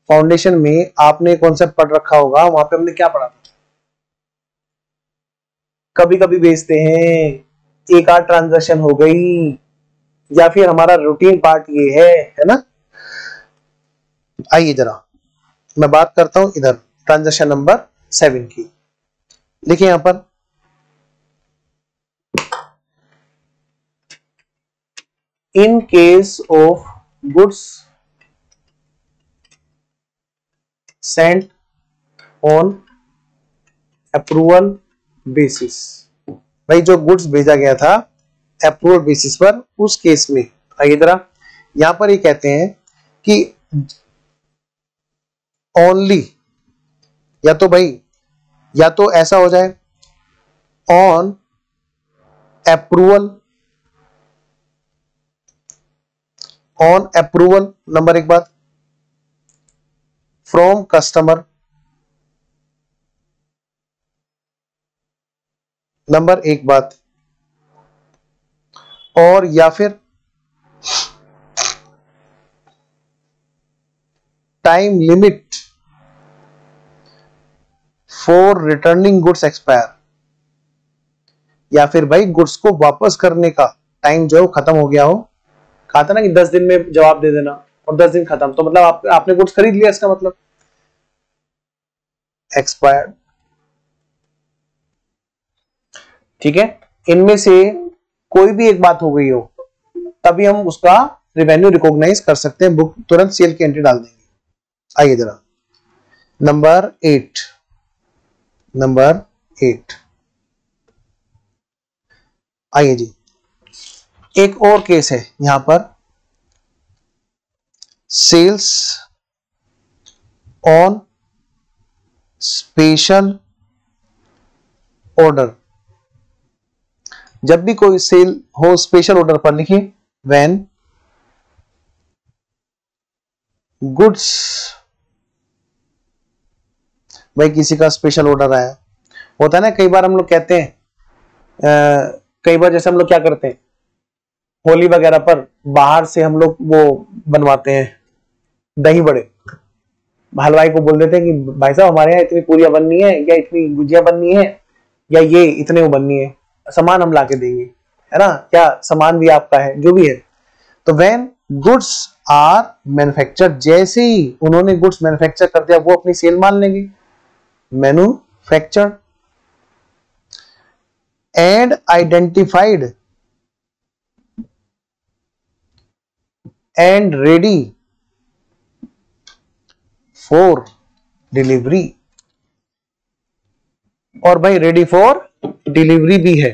फाउंडेशन में आपने कॉन्सेप्ट पढ़ रखा होगा, वहां पे हमने क्या पढ़ा था? कभी कभी बेचते हैं, एक आध ट्रांजैक्शन हो गई, या फिर हमारा रूटीन पार्ट ये है ना। आइए जरा मैं बात करता हूं इधर ट्रांजैक्शन नंबर 7 की। देखिए यहां पर इन case of goods sent on approval basis, भाई जो गुड्स भेजा गया था अप्रूवल बेसिस पर, उस केस में आइए जरा यहां पर ये कहते हैं कि ओनली, या तो भाई या तो ऐसा हो जाए on approval, on approval number एक बात, फ्रॉम कस्टमर नंबर एक बात, और या फिर time limit for returning goods expire, या फिर भाई गुड्स को वापस करने का टाइम जो खत्म हो गया हो। कहा था ना कि 10 दिन में जवाब दे देना, और 10 दिन खत्म, तो मतलब आपने गुड्स खरीद लिया, इसका मतलब एक्सपायर्ड। ठीक है, इनमें से कोई भी एक बात हो गई हो तभी हम उसका रेवेन्यू रिकॉग्नाइज कर सकते हैं, बुक तुरंत सेल की एंट्री डाल देंगे। आइए जरा नंबर 8, नंबर 8 आइए जी, एक और केस है यहां पर, सेल्स ऑन स्पेशल ऑर्डर। जब भी कोई सेल हो स्पेशल ऑर्डर पर, लिखिए व्हेन गुड्स, भाई किसी का स्पेशल ऑर्डर आया होता है ना, कई बार हम लोग कहते हैं, कई बार जैसे हम लोग क्या करते हैं, होली वगैरह पर बाहर से हम लोग वो बनवाते हैं दही बड़े, हलवाई को बोल देते हैं कि भाई साहब हमारे यहाँ इतनी पूरियां बननी है, या इतनी गुजिया बननी है, या ये इतने वो बननी है, सामान हम ला के देंगे, है ना, क्या सामान भी आपका है, जो भी है। तो व्हेन गुड्स आर मैन्युफैक्चर, जैसे ही उन्होंने गुड्स मैन्युफैक्चर कर दिया वो अपनी सेल मान लेंगे, manufacture and identified and ready for delivery, और भाई रेडी फॉर डिलीवरी भी है,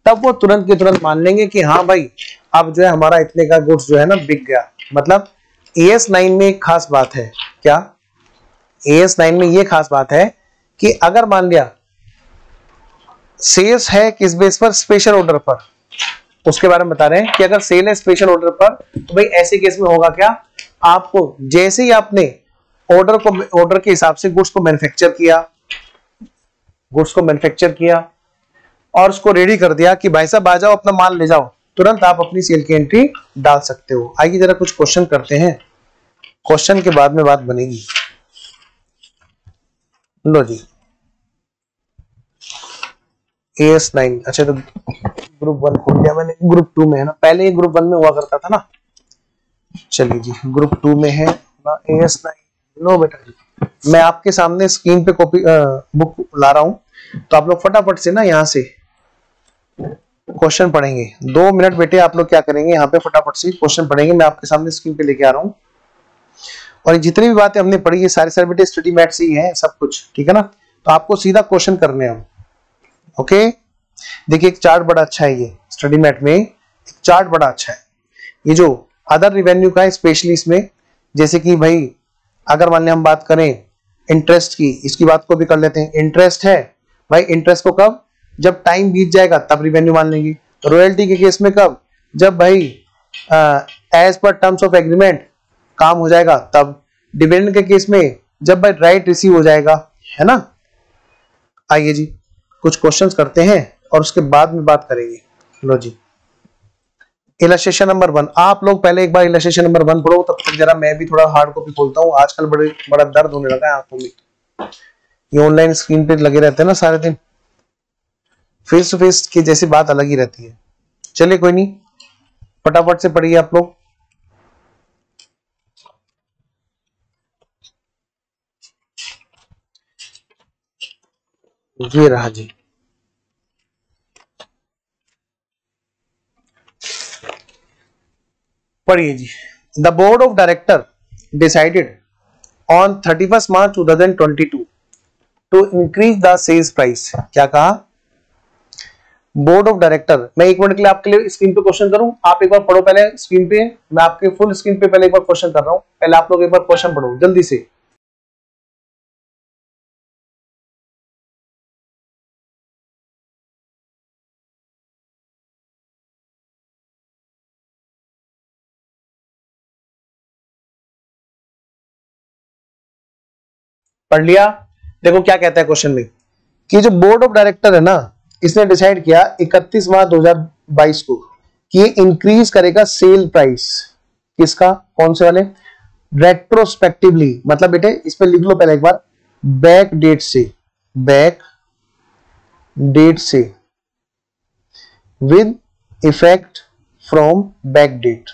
तब वो तुरंत के तुरंत मान लेंगे कि हाँ भाई अब जो है हमारा इतने का गुड्स जो है ना बिक गया। मतलब AS9 में एक खास बात है, क्या AS9 में ये खास बात है कि अगर मान लिया सेल्स है किस बेस पर, स्पेशल ऑर्डर पर, उसके बारे में बता रहे हैं कि अगर सेल है स्पेशल ऑर्डर पर, तो भाई ऐसे केस में होगा क्या, आपको जैसे ही आपने ऑर्डर के हिसाब से गुड्स को मैन्युफैक्चर किया और उसको रेडी कर दिया कि भाई साहब आ जाओ अपना माल ले जाओ, तुरंत आप अपनी सेल की एंट्री डाल सकते हो। आइए जरा कुछ क्वेश्चन करते हैं, क्वेश्चन के बाद में बात बनेगी। लो जी AS9, अच्छा तो ग्रुप 1 खोल लिया मैंने, ग्रुप 2 में है ना, पहले ये ग्रुप 1 में हुआ करता था ना। चलिए जी ग्रुप 2 में है ना AS9। लो बेटा जी, मैं आपके सामने स्क्रीन पे कॉपी बुक ला रहा हूं, तो आप लोग फटाफट से ना यहाँ से क्वेश्चन पढ़ेंगे। 2 मिनट बेटे आप लोग क्या करेंगे, यहाँ पे फटाफट से क्वेश्चन पढ़ेंगे, मैं आपके सामने स्क्रीन पे लेके आ रहा हूँ। और जितनी भी बातें हमने पढ़ी है सारे बेटे स्टडी मैट से ही है सब कुछ, ठीक है ना। तो आपको सीधा क्वेश्चन करने हैं हम, ओके। देखिए एक चार्ट बड़ा अच्छा है, ये स्टडी मैट में एक चार्ट बड़ा अच्छा है, ये जो अदर रिवेन्यू का है स्पेशली इसमें, जैसे कि भाई अगर मान लिया हम बात करें इंटरेस्ट की, इसकी बात को भी कर लेते हैं। इंटरेस्ट है भाई, इंटरेस्ट को कब, जब टाइम बीत जाएगा तब रिवेन्यू मान लेंगे। रॉयल्टी के केस में कब, जब भाई as per terms of agreement काम हो जाएगा तब। डिविडेंड के केस में जब भाई राइट रिसीव हो जाएगा, है ना। आइए जी कुछ क्वेश्चंस करते हैं और उसके बाद में बात करेंगे। लो जी इलस्ट्रेशन नंबर 1, आप लोग पहले एक बार इलस्ट्रेशन नंबर 1 पढ़ो, तब तक जरा मैं भी थोड़ा हार्ड कॉपी खोलता हूँ। आजकल बड़ा दर्द होने लगा है आंखों में, ये ऑनलाइन स्क्रीन पे लगे रहते हैं ना सारे दिन, फेस टू फेस की जैसी बात अलग ही रहती है। चलिए कोई नहीं, फटाफट से पढ़िए आप लोग। ये रहा जी, पढ़िए जी। The board of director decided on 31 March 2022 to increase the sales price. क्या कहा, बोर्ड ऑफ डायरेक्टर। मैं 1 मिनट के लिए आपके लिए स्क्रीन पे क्वेश्चन करूं, आप एक बार पढ़ो पहले स्क्रीन पे, मैं आपके फुल स्क्रीन पे पहले एक बार क्वेश्चन कर रहा हूं, पहले आप लोग एक बार क्वेश्चन पढ़ो जल्दी से। पढ़ लिया। देखो क्या कहता है क्वेश्चन में कि जो बोर्ड ऑफ डायरेक्टर है ना, इसने डिसाइड किया 31 मार्च 2022 को कि ये इंक्रीज करेगा सेल प्राइस किसका, कौन से वाले, रेट्रोस्पेक्टिवली, मतलब बेटे इस पे लिख लो पहले एक बार, बैक डेट से, बैक डेट से, with effect from back date.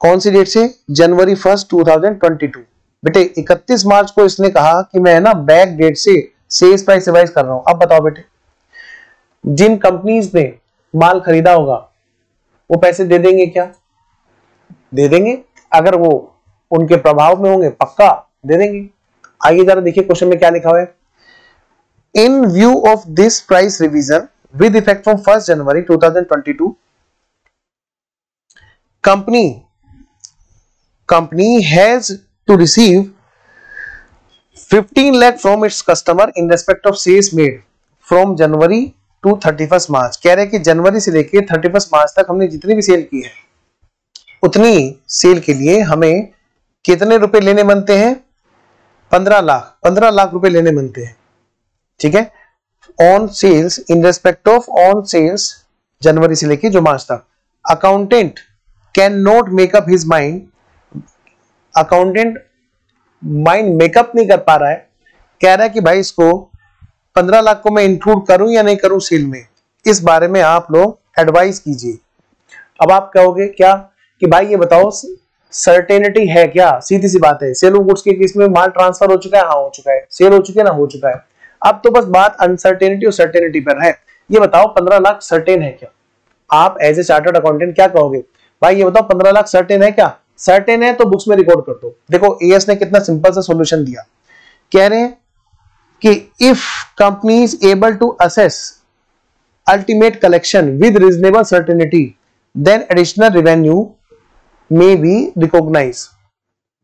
कौन सी डेट से, जनवरी 1 2022। बेटे 31 मार्च को इसने कहा कि मैं ना बैक डेट से सेल्स प्राइस रिवाइज कर रहा हूं। अब बताओ बेटे, जिन कंपनीज ने माल खरीदा होगा वो पैसे दे देंगे क्या, दे देंगे, अगर वो उनके प्रभाव में होंगे पक्का दे देंगे। आइए जरा देखिए क्वेश्चन में क्या लिखा हुआ है, इन view of this price revision with effect from 1 January 2022 company has to receive 15 lakh from its customer in respect of sales made from January to 31st March। कह रहे हैं कि जनवरी से लेके 31 मार्च तक हमने जितनी भी सेल की है उतनी सेल के लिए हमें कितने रुपए लेने बनते हैं, 15 लाख रुपए लेने बनते हैं। ठीक है, on sales in respect of on sales जनवरी से लेके जो मार्च तक। Accountant can not make up his mind, accountant mind make up नहीं कर पा रहा है, कह रहा है कि भाई इसको 15 लाख को मैं इंक्लूड करूं या नहीं करूं सेल में, इस बारे में आप लोग एडवाइस कीजिए। अब आप कहोगे क्या कि भाई ये बताओ सर्टेनिटी है क्या, सीधी सी बात है, सेल ऑफ गुड्स के केस में माल ट्रांसफर हो चुका है, हाँ हो चुका है, सेल हो चुकी है ना, हो चुका है। अब तो बस बात अनसर्टेनिटी और सर्टेनिटी पर है। ये बताओ 15 लाख सर्टेन है क्या, आप एज ए चार्टर्ड अकाउंटेंट क्या कहोगे, भाई ये बताओ 15 लाख सर्टेन है क्या, सर्टेन है तो बुक्स में रिकॉर्ड कर दो। देखो एएस ने कितना सिंपल सा सॉल्यूशन दिया, कह रहे हैं कि if company is able to assess ultimate collection with reasonable certainty then additional revenue may be recognise.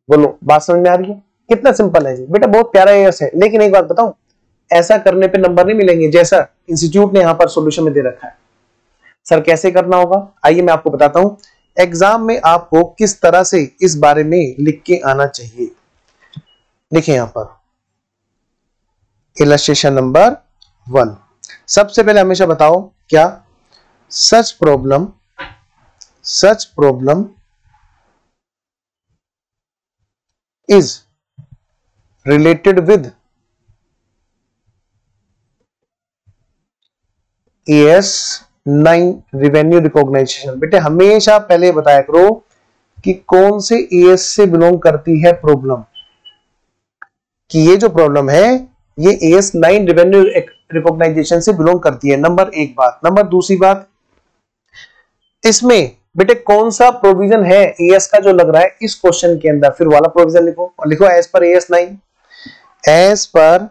बोलो बात समझ में आ रही है, कितना सिंपल है जी बेटा, बहुत प्यारा एएस है। लेकिन एक बात बताऊं, ऐसा करने पे नंबर नहीं मिलेंगे जैसा इंस्टीट्यूट ने यहां पर सॉल्यूशन में दे रखा है। सर कैसे करना होगा, आइए मैं आपको बताता हूं। एग्जाम में आपको किस तरह से इस बारे में लिख के आना चाहिए, देखिए यहां पर इलस्ट्रेशन नंबर 1। सबसे पहले हमेशा बताओ क्या, such problem is related with AS 9 revenue recognisation. बेटे हमेशा पहले बताया करो कि कौन से एएस से बिलोंग करती है प्रॉब्लम, कि ये जो प्रॉब्लम है ये एएस 9 रेवेन्यू रिकॉग्नाइजेशन से बिलोंग करती है। नंबर एक बात। नंबर दूसरी बात, इसमें बेटे कौन सा प्रोविजन है एएस का जो लग रहा है इस क्वेश्चन के अंदर, फिर वाला प्रोविजन लिखो, और लिखो as per AS 9, as per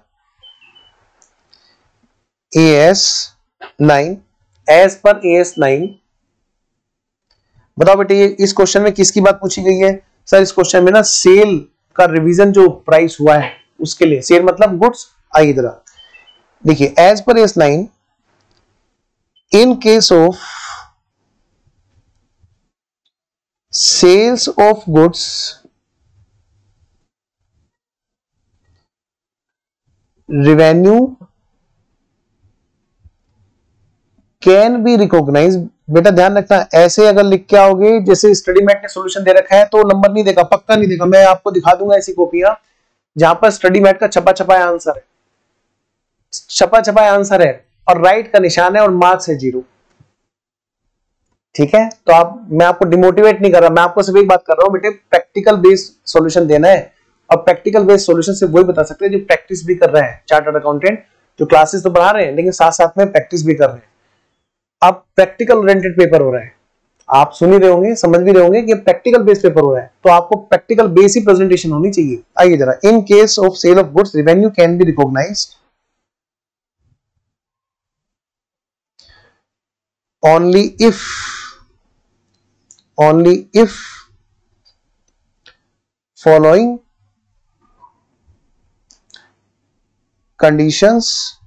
AS 9, as per AS 9। बताओ बेटे इस क्वेश्चन में किसकी बात पूछी गई है, सर इस क्वेश्चन में ना सेल का रिवीजन जो प्राइस हुआ है उसके लिए, सेल मतलब गुड्स। आइए जरा देखिए, as per AS 9 in case of sales of goods revenue can be recognise. बेटा ध्यान रखना, ऐसे अगर लिख के आओगे जैसे स्टडी मैट ने सॉल्यूशन दे रखा है तो नंबर नहीं देगा, पक्का नहीं देगा। मैं आपको दिखा दूंगा ऐसी कॉपियां जहां पर स्टडी मैट का छपा छपाया आंसर है, छपा छपाया आंसर है और राइट का निशान है और मार्क्स है 0। ठीक है, तो आप, मैं आपको डिमोटिवेट नहीं कर रहा, मैं आपको सिर्फ एक बात कर रहा हूं बेटे, प्रैक्टिकल बेस्ड सॉल्यूशन देना है। और प्रैक्टिकल बेस्ड सॉल्यूशन से वही बता सकते हैं जो प्रैक्टिस भी कर रहे हैं चार्टर्ड अकाउंटेंट, जो क्लासेस तो पढ़ा रहे हैं लेकिन साथ साथ में प्रैक्टिस भी कर रहे हैं। अब प्रैक्टिकल ओरिएंटेड पेपर हो रहा है, आप सुन ही रहे होंगे, समझ भी रहे होंगे कि प्रैक्टिकल बेस्ड पेपर हो रहा है, तो आपको प्रैक्टिकल बेस ही प्रेजेंटेशन होनी चाहिए। आइए जरा, in case of sale of goods revenue can be recognised only if following conditions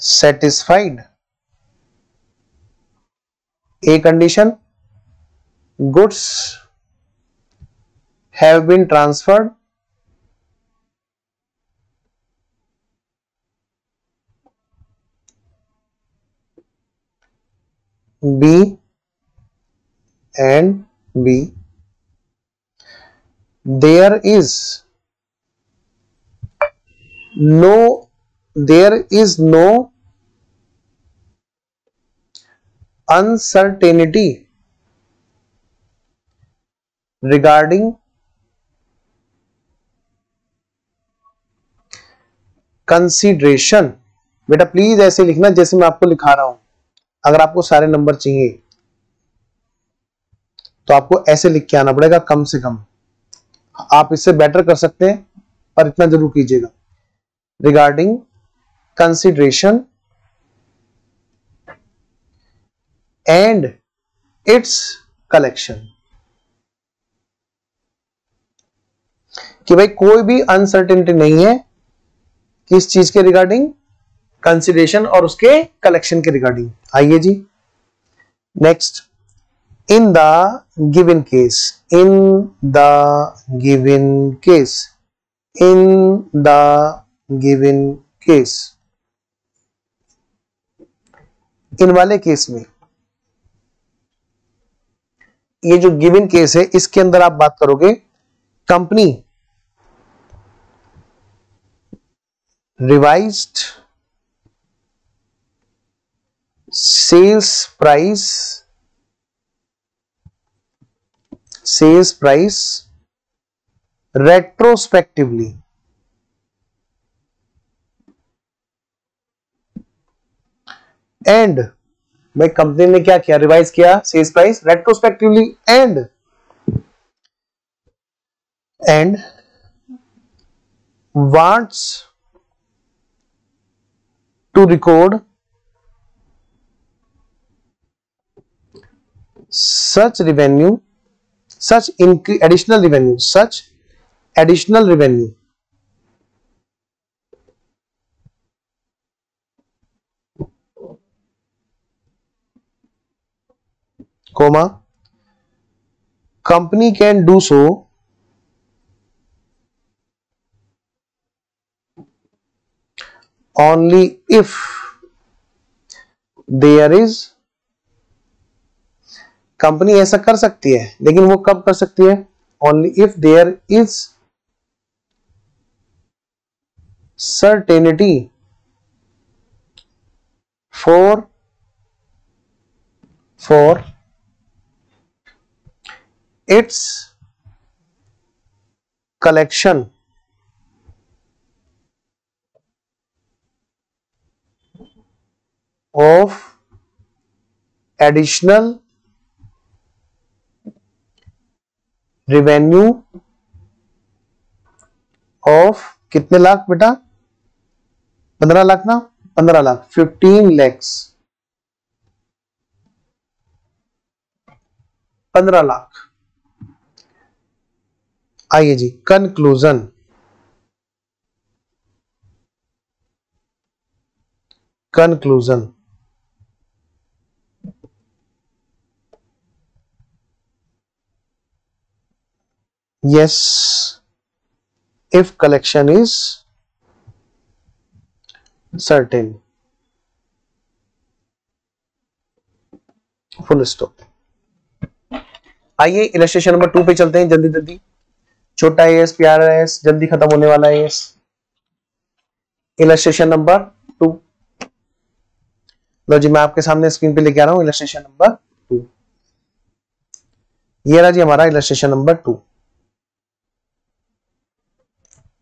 satisfied। A condition, goods have been transferred B and B, there is no uncertainty regarding consideration। बेटा please ऐसे लिखना जैसे मैं आपको लिखा रहा हूं। अगर आपको सारे नंबर चाहिए तो आपको ऐसे लिख के आना पड़ेगा कम से कम। आप इससे बेटर कर सकते हैं पर इतना जरूर कीजिएगा, regarding consideration and its collection. कि भाई कोई भी अनसर्टेनिटी नहीं है किस चीज के रिगार्डिंग, कंसिडरेशन और उसके कलेक्शन के रिगार्डिंग। आइए जी next, in the given case, in the given case, in the given case, इन वाले केस में, ये जो गिवन केस है इसके अंदर आप बात करोगे company revised sales price retrospectively. And भाई कंपनी ने क्या किया, रिवाइज किया sales price retrospectively and wants to record such revenue, such additional revenue comma company can do so only if there is, company ऐसा कर सकती है लेकिन वो कब कर सकती है, only if there is certainty for its collection of additional revenue of कितने लाख बेटा, 15 लाख ना, 15 लाख 15 lakhs, 15 लाख। आइए जी conclusion, yes if collection is certain, full stop. आइए इलस्ट्रेशन नंबर 2 पे चलते हैं जल्दी जल्दी। छोटा एस प्यारा एस जल्दी खत्म होने वाला है एस। इलस्ट्रेशन नंबर 2, लो जी मैं आपके सामने स्क्रीन पे लेके आ रहा हूं इलस्ट्रेशन नंबर 2। ये रहा जी हमारा इलस्ट्रेशन नंबर 2।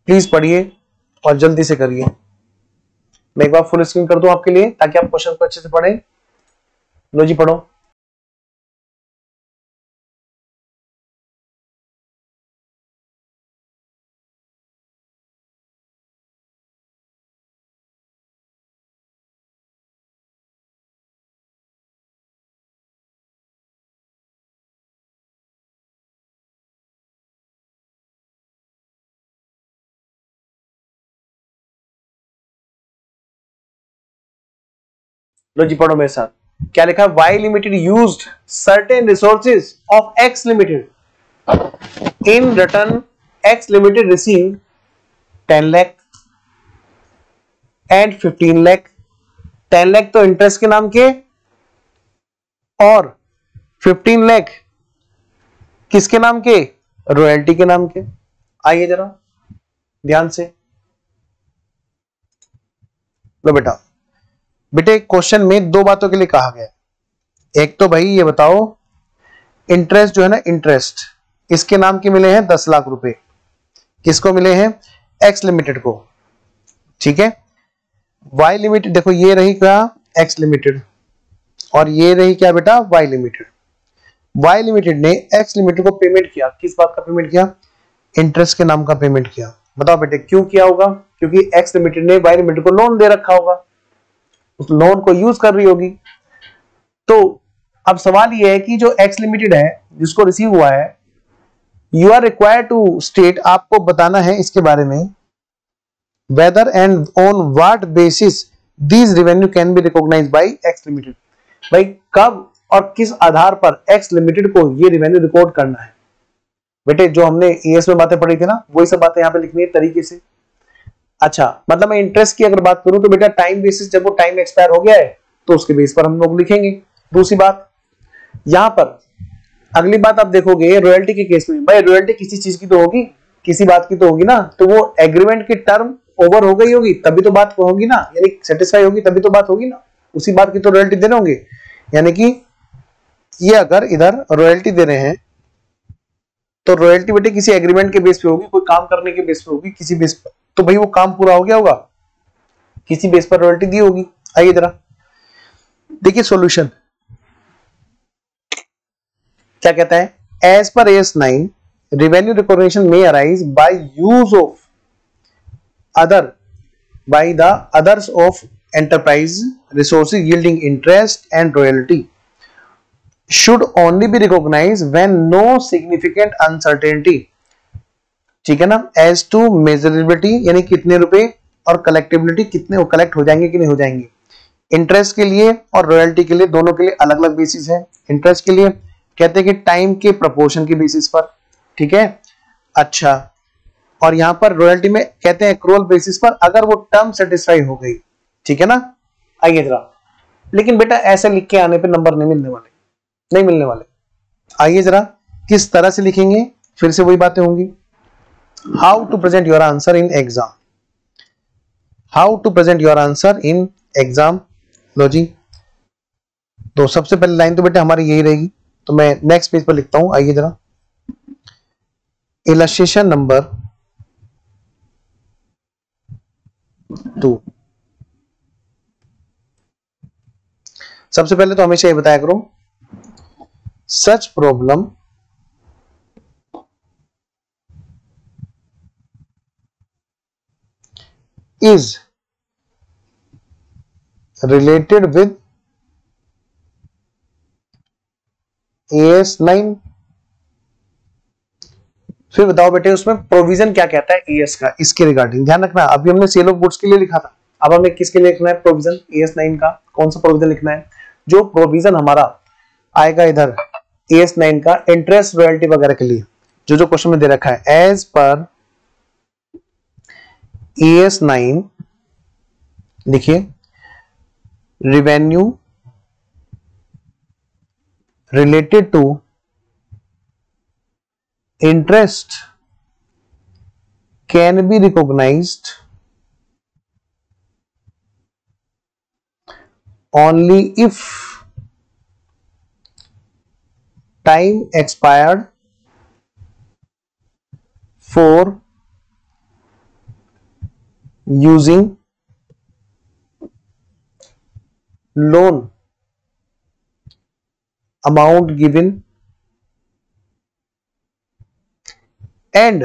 प्लीज पढ़िए और जल्दी से करिए। मैं एक बार फुल स्क्रीन कर दूं आपके लिए ताकि आप क्वेश्चन को अच्छे से पढ़ें। लो जी पढ़ो। लो जी पढ़ो मेरे साथ। क्या लिखा है, Y limited used certain resources of X limited in return X limited receive 10 lakh and 15 lakh. 10 lakh तो इंटरेस्ट के नाम के और 15 लाख किसके नाम के? रॉयल्टी के नाम के। आइए जरा ध्यान से लो बेटा। बेटे क्वेश्चन में दो बातों के लिए कहा गया। एक तो भाई ये बताओ इंटरेस्ट जो है ना, इंटरेस्ट इसके नाम के मिले हैं 10 लाख रुपए। किसको मिले हैं? एक्स लिमिटेड को। ठीक है। वाई लिमिटेड देखो ये रही क्या? X limited. और ये रही क्या बेटा? Y limited. वाई लिमिटेड ने एक्स लिमिटेड को पेमेंट किया। किस बात का पेमेंट किया? इंटरेस्ट के नाम का पेमेंट किया। बताओ बेटे क्यों किया होगा? क्योंकि एक्स लिमिटेड ने वाई लिमिटेड को लोन दे रखा होगा, उस लोन को यूज कर रही होगी। तो अब सवाल यह है कि जो एक्स लिमिटेड है जिसको रिसीव हुआ है, you are required to state, आपको बताना है इसके बारे में, whether and on what basis these revenue can be recognised by X limited. भाई कब और किस आधार पर एक्स लिमिटेड को ये रेवेन्यू रिकॉर्ड करना है। बेटे जो हमने ईएस में बातें पढ़ी थी ना, वही सब बातें यहां पे लिखनी है तरीके से। अच्छा, मतलब मैं इंटरेस्ट की अगर बात करूं तो बेटा टाइम बेसिस, जब वो टाइम एक्सपायर हो गया है तो उसके बेस पर हम लोग लिखेंगे। दूसरी बात यहां पर अगली बात आप देखोगे रॉयल्टी के केस में, भाई रॉयल्टी किसी चीज की तो होगी, किसी बात की तो होगी ना, तो वो एग्रीमेंट की टर्म ओवर हो गई होगी तभी तो बात होगी ना, यानी सेटिस्फाई होगी तभी तो बात होगी ना, उसी बात की तो रॉयल्टी देने होंगे। यानी कि ये अगर इधर रॉयल्टी दे रहे हैं तो रॉयल्टी बेटे किसी एग्रीमेंट के बेस पे होगी, कोई काम करने के बेस पे होगी, किसी बेस पर, तो भाई वो काम पूरा हो गया होगा, किसी बेस पर रॉयल्टी दी होगी। आइए जरा देखिए सॉल्यूशन क्या कहता है। As per AS9 revenue recognition में arise by use of other by the others of enterprise resources yielding interest and royalty should only be recognized when no significant uncertainty, ठीक है ना, as to measurability यानी कितने रुपए, और कलेक्टेबिलिटी कितने वो कलेक्ट हो जाएंगे कि नहीं हो जाएंगे। इंटरेस्ट के लिए और रॉयल्टी के लिए दोनों के लिए अलग अलग बेसिस है। इंटरेस्ट के लिए कहते हैं कि टाइम के प्रोपोर्शन के बेसिस पर, ठीक है। अच्छा, और यहां पर रॉयल्टी में कहते हैं एक्रूअल बेसिस पर, अगर वो टर्म सेटिस्फाई हो गई, ठीक है ना। आइए जरा, लेकिन बेटा ऐसे लिख के आने पे नंबर नहीं मिलने वाले, नहीं मिलने वाले। आइए जरा किस तरह से लिखेंगे, फिर से वही बातें होंगी। How to present your answer in exam, how to present your answer in exam. लो जी, तो सबसे पहले लाइन तो बेटा हमारी यही रहेगी, तो मैं नेक्स्ट पेज पर लिखता हूं। आइए जरा, इलस्ट्रेशन नंबर 2। सबसे पहले तो हमेशा ये बताया करो, सच problem is related with AS9। फिर बताओ बेटे उसमें प्रोविजन क्या कहता है एएस का, इसके रिगार्डिंग ध्यान रखना। अभी हमने सेल ऑफ गुड्स के लिए लिखा था, अब हमें किसके लिए लिखना है प्रोविजन, AS9 का। कौन सा प्रोविजन लिखना है? जो प्रोविजन हमारा आएगा इधर AS9 का इंटरेस्ट रॉयल्टी वगैरह के लिए, जो जो क्वेश्चन में दे रखा है। एज पर AS9 लिखिए, revenue related to interest can be recognized only if time expired for using loan amount given and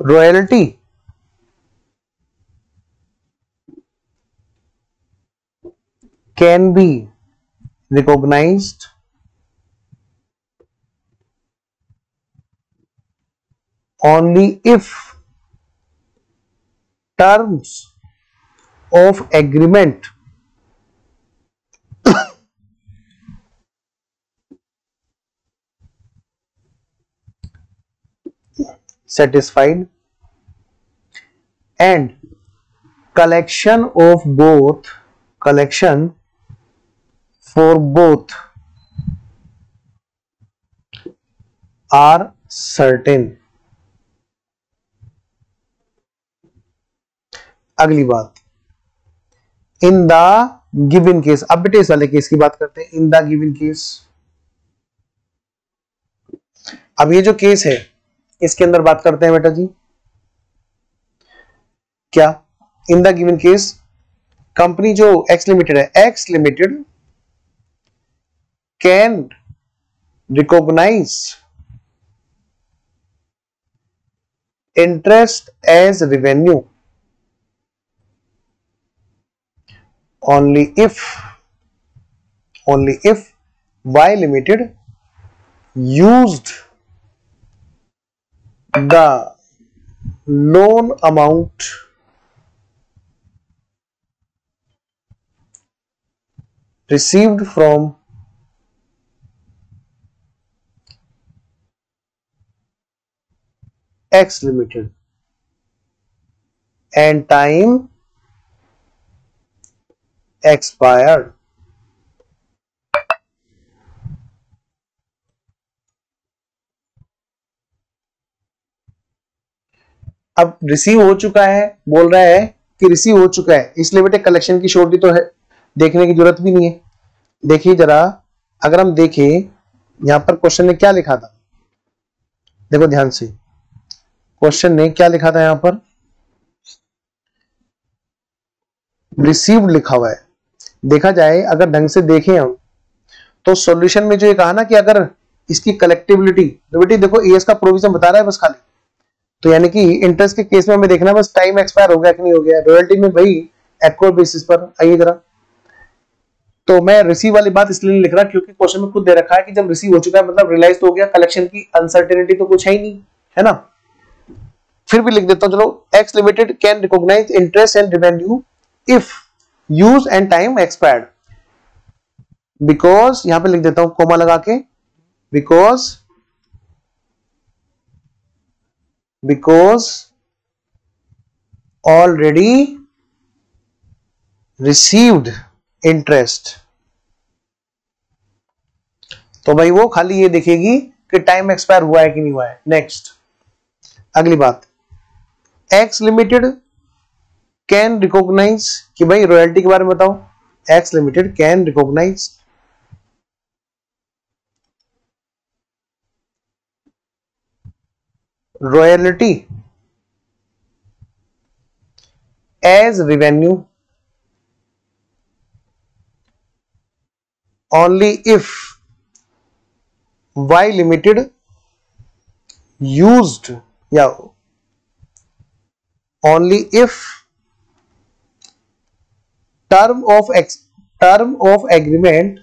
royalty can be recognized only if terms of agreement satisfied and collection for both are certain। अगली बात, इन the given case. अब बेटे इस वाले case की बात करते हैं, इन द गिवन केस। अब ये जो केस है इसके अंदर बात करते हैं बेटा जी, क्या in the given case company जो एक्स लिमिटेड है, X limited can recognise interest as revenue only if Y Limited used the loan amount received from X Limited and time expired। अब रिसीव हो चुका है, बोल रहा है कि रिसीव हो चुका है, इसलिए बेटे कलेक्शन की श्योरिटी तो है, देखने की जरूरत भी नहीं है। देखिए जरा, अगर हम देखें यहां पर क्वेश्चन ने क्या लिखा था, देखो ध्यान से, क्वेश्चन ने क्या लिखा था, यहां पर रिसीव्ड लिखा हुआ है। देखा जाए, अगर ढंग से देखें हम तो सॉल्यूशन में जो ये कहा ना कि अगर इसकी कलेक्टिबिलिटी, तो बेटी देखो एएस का प्रोविजन बता रहा है बस खाली, तो यानी कि इंटरेस्ट के केस में हमें देखना बस टाइम एक्सपायर हो गया कि नहीं हो गया, रॉयल्टी में भाई एक्रूअल बेसिस पर। आइए जरा, तो मैं रिसीव वाली बात इसलिए नहीं लिख रहा क्योंकि क्वेश्चन में खुद दे रखा है कि जब रिसीव हो चुका है मतलब रियलाइज तो हो गया, कलेक्शन की अनसर्टेनिटी तो कुछ है ही नहीं, है ना। फिर भी लिख देता हूं, चलो, X limited can recognise interest and revenue if use and time expired, because, यहां पे लिख देता हूं कोमा लगा के, बिकॉज ऑलरेडी रिसीव्ड इंटरेस्ट। तो भाई वो खाली ये देखेगी कि टाइम एक्सपायर हुआ है कि नहीं हुआ है। नेक्स्ट, अगली बात, एक्स लिमिटेड कैन रिकॉग्नाइज, कि भाई रॉयल्टी के बारे में बताओ, X limited can recognise royalty as revenue only if Y Limited used, या only if term of agreement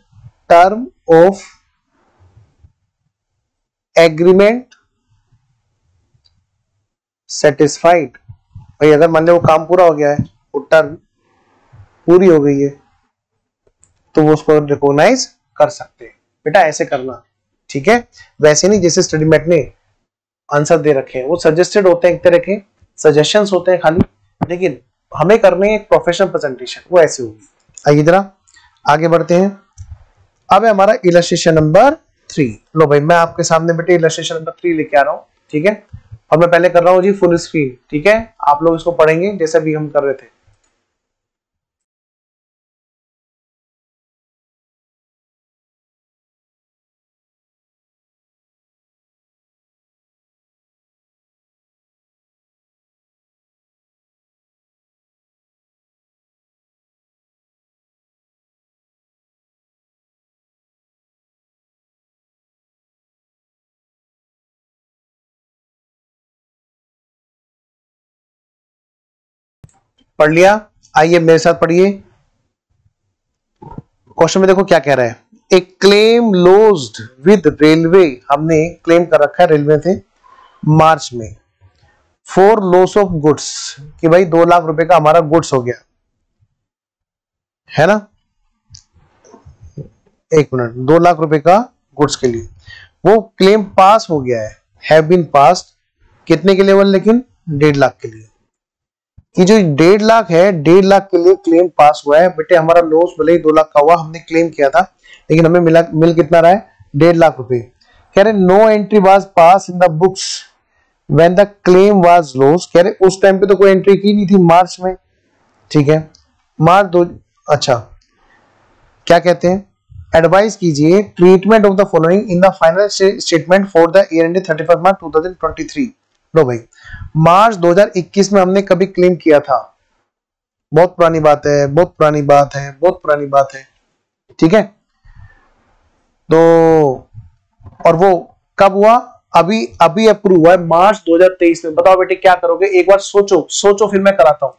satisfied। भाई अगर मान लो वो काम पूरा हो गया है, वो टर्म पूरी हो गई है, तो वो उसको रिकॉग्नाइज कर सकते हैं। बेटा ऐसे करना, ठीक है, वैसे नहीं जैसे स्टडी मैट ने आंसर दे रखे हैं, वो सजेस्टेड होते हैं, एक तरह के सजेशंस होते हैं खाली, लेकिन हमें करने हैं एक प्रोफेशनल प्रेजेंटेशन, वो ऐसे होगी। आइए जरा आगे बढ़ते हैं। अब है हमारा इलस्ट्रेशन नंबर 3। लो भाई मैं आपके सामने बेटे इलस्ट्रेशन नंबर 3 लेके आ रहा हूँ, ठीक है, और मैं पहले कर रहा हूँ जी फुल स्क्रीन, ठीक है, आप लोग इसको पढ़ेंगे जैसे भी हम कर रहे थे। पढ़ लिया? आइए मेरे साथ पढ़िए। क्वेश्चन में देखो क्या कह रहा है, ए क्लेम लॉज्ड विद रेलवे, हमने क्लेम कर रखा है रेलवे से मार्च में, फॉर लॉस ऑफ गुड्स, कि भाई 2 लाख रुपए का हमारा गुड्स हो गया, है ना, 1 मिनट, 2 लाख रुपए का गुड्स के लिए वो क्लेम पास हो गया है, हैव बीन पास्ड कितने के लेवल, लेकिन 1.5 लाख के लिए। कि जो 1.5 लाख है, 1.5 लाख के लिए क्लेम पास हुआ है बेटे। हमारा लॉस भले ही 2 लाख का हुआ, हमने क्लेम किया था, लेकिन हमें मिल कितना रहा है, 1.5 लाख रुपए। कह रहे no entry was pass in the books when the claim was loss. कह रहे उस टाइम पे तो कोई एंट्री की नहीं थी, मार्च में, ठीक है, मार्च दो। अच्छा, क्या कहते हैं, एडवाइस कीजिए treatment of the following in the final statement for the year ended 31 मार्च 2023। लो भाई, मार्च 2021 में हमने कभी क्लेम किया था, बहुत पुरानी बात है, बहुत पुरानी बात है, बहुत पुरानी बात है, ठीक है। तो और वो कब हुआ, अभी अभी अप्रूव हुआ है मार्च 2023 में। बताओ बेटे क्या करोगे, एक बार सोचो सोचो, फिर मैं कराता हूं।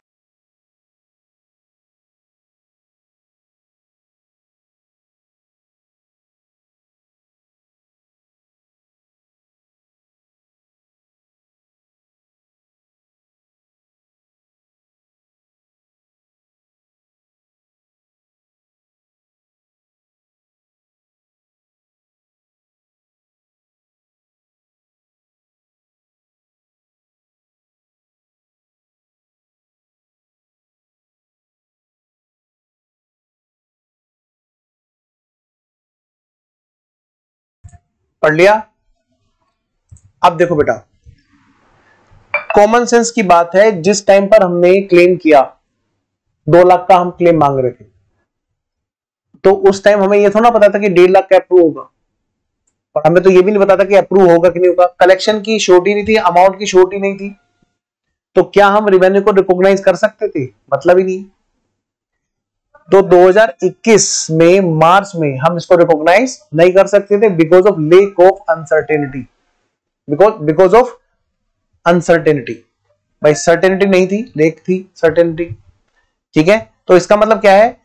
पढ़ लिया। अब देखो बेटा, कॉमन सेंस की बात है, जिस टाइम पर हमने क्लेम किया 2 लाख का हम क्लेम मांग रहे थे, तो उस टाइम हमें ये थोड़ा पता था कि 1.5 लाख का अप्रूव होगा, और हमें तो ये भी नहीं पता था कि अप्रूव होगा कि नहीं होगा। कलेक्शन की श्योरिटी नहीं थी, अमाउंट की श्योरिटी नहीं थी, तो क्या हम रिवेन्यू को रिकॉग्नाइज कर सकते थे, मतलब ही नहीं। तो 2021 में मार्च में हम इसको रिकॉग्नाइज नहीं कर सकते थे, because of lake of uncertainty, because of uncertainty. भाई सर्टेनिटी नहीं थी, लेक थी सर्टेनिटी, ठीक है। तो इसका मतलब क्या है,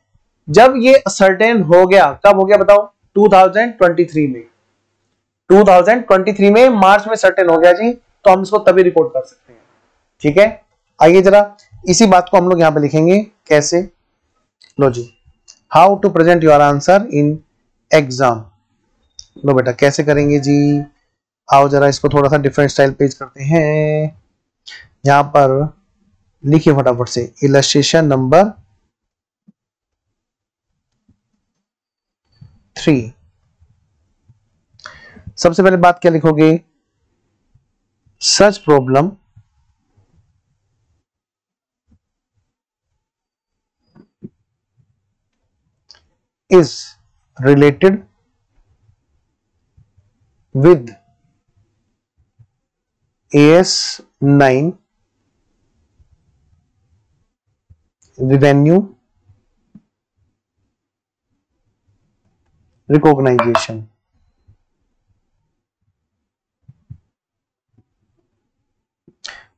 जब ये सर्टेन हो गया, कब हो गया बताओ, 2023 में, 2023 में मार्च में सर्टेन हो गया जी, तो हम इसको तभी रिकॉर्ड कर सकते हैं, ठीक है। आइए जरा इसी बात को हम लोग यहां पे लिखेंगे, कैसे, लो जी, how to present your answer in exam. लो बेटा कैसे करेंगे जी, आओ जरा इसको थोड़ा सा डिफरेंट स्टाइल पेज करते हैं। यहां पर लिखिए फटाफट से, इलस्ट्रेशन नंबर 3। सबसे पहले बात क्या लिखोगे, such problem is related with AS9 revenue recognition।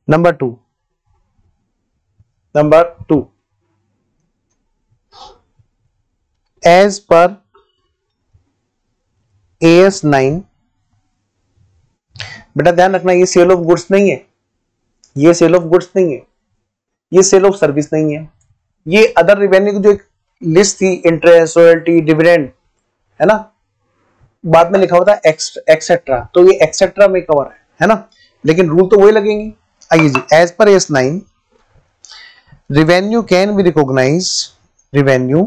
Number two, as per AS9, बेटा ध्यान रखना ये सेल ऑफ गुड्स नहीं है, ये सेल ऑफ गुड्स नहीं है, ये सेल ऑफ सर्विस नहीं है, ये अदर रेवेन्यू की जो एक लिस्ट थी, इंटरेस्ट, रॉयल्टी, डिविडेंड, है ना, बाद में लिखा हुआ था एक्सेट्रा, तो ये एक्सेट्रा में कवर है ना, लेकिन रूल तो वही लगेंगे। आइए जी, as per AS9 revenue can be recognized, revenue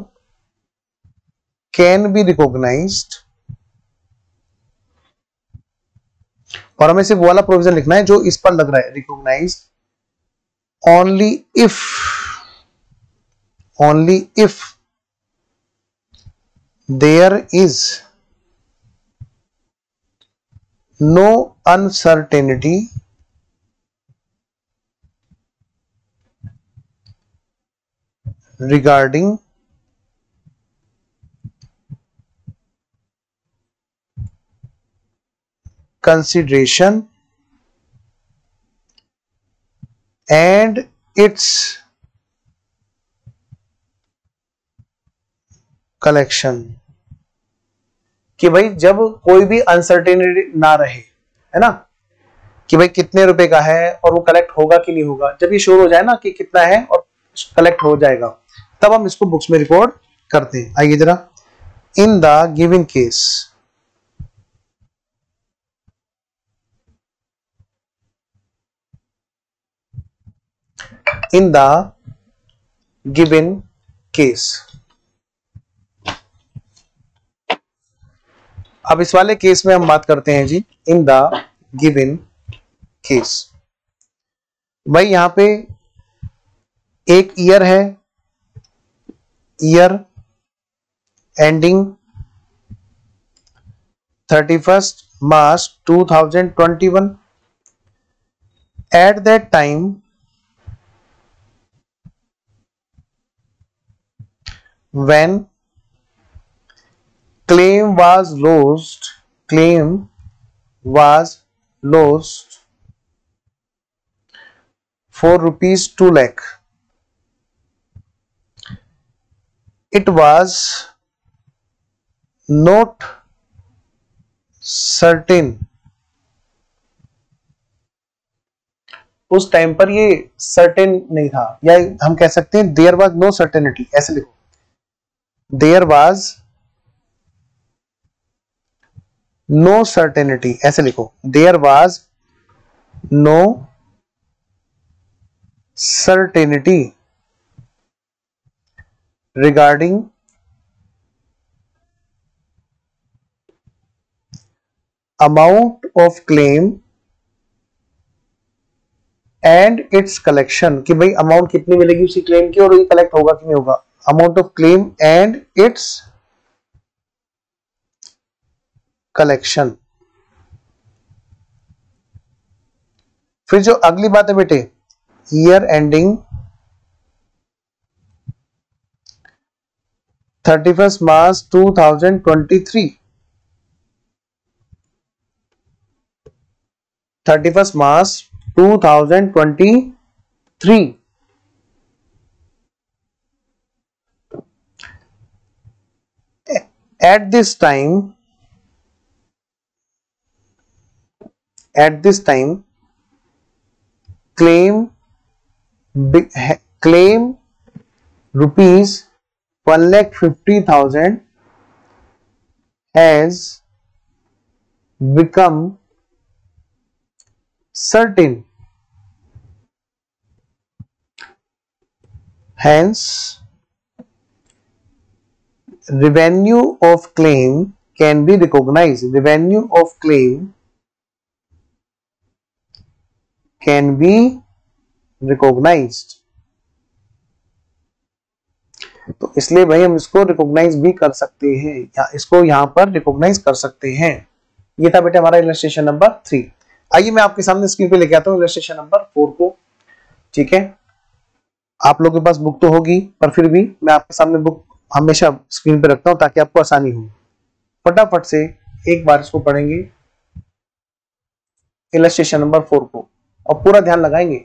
can be recognized, और हमें सिर्फ वो वाला प्रोविजन लिखना है जो इस पर लग रहा है, recognise only if there is no uncertainty regarding consideration and its collection। कि भाई जब कोई भी अनसर्टेनिटी ना रहे, है ना, कि भाई कितने रुपए का है और वो कलेक्ट होगा कि नहीं होगा, जब ये श्योर हो जाए ना कि कितना है और कलेक्ट हो जाएगा, तब हम इसको बुक्स में रिकॉर्ड करते हैं। आइए जरा, इन the given case, in the given case. अब इस वाले केस में हम बात करते हैं जी, इन द गिवन केस। भाई यहां पे एक ईयर है, year ending 31st March 2021. At that time, when claim was lost for rupees 2 lakh, it was not certain, उस टाइम पर ये सर्टेन नहीं था, या हम कह सकते हैं देयर वाज नो सर्टेनिटी, ऐसे लिखो, देयर वाज नो सर्टेनिटी, ऐसे लिखो, there was no certainty regarding amount of claim and its collection, कि भाई अमाउंट कितनी मिलेगी उसी क्लेम की और ये कलेक्ट होगा कि नहीं होगा, amount of claim and its collection. फिर जो अगली बात है बेटे, year ending 31st March 2023, 31st March 2023, at this time claim rupees 1,50,000 has become certain, hence revenue of claim can be recognized, revenue of claim can be recognized। तो इसलिए भाई हम इसको रिकॉग्नाइज भी कर सकते हैं, या इसको यहां पर रिकॉग्नाइज कर सकते हैं। ये था बेटा हमारा इलस्ट्रेशन नंबर 3। आइए मैं आपके सामने स्क्रीन पे लेके आता हूं इलस्ट्रेशन नंबर 4 को। ठीक है, आप लोगों के पास बुक तो होगी, पर फिर भी मैं आपके सामने बुक हमेशा स्क्रीन पे रखता हूं ताकि आपको आसानी हो। फटाफट से एक बार इसको पढ़ेंगे इलस्ट्रेशन नंबर 4 को, और पूरा ध्यान लगाएंगे।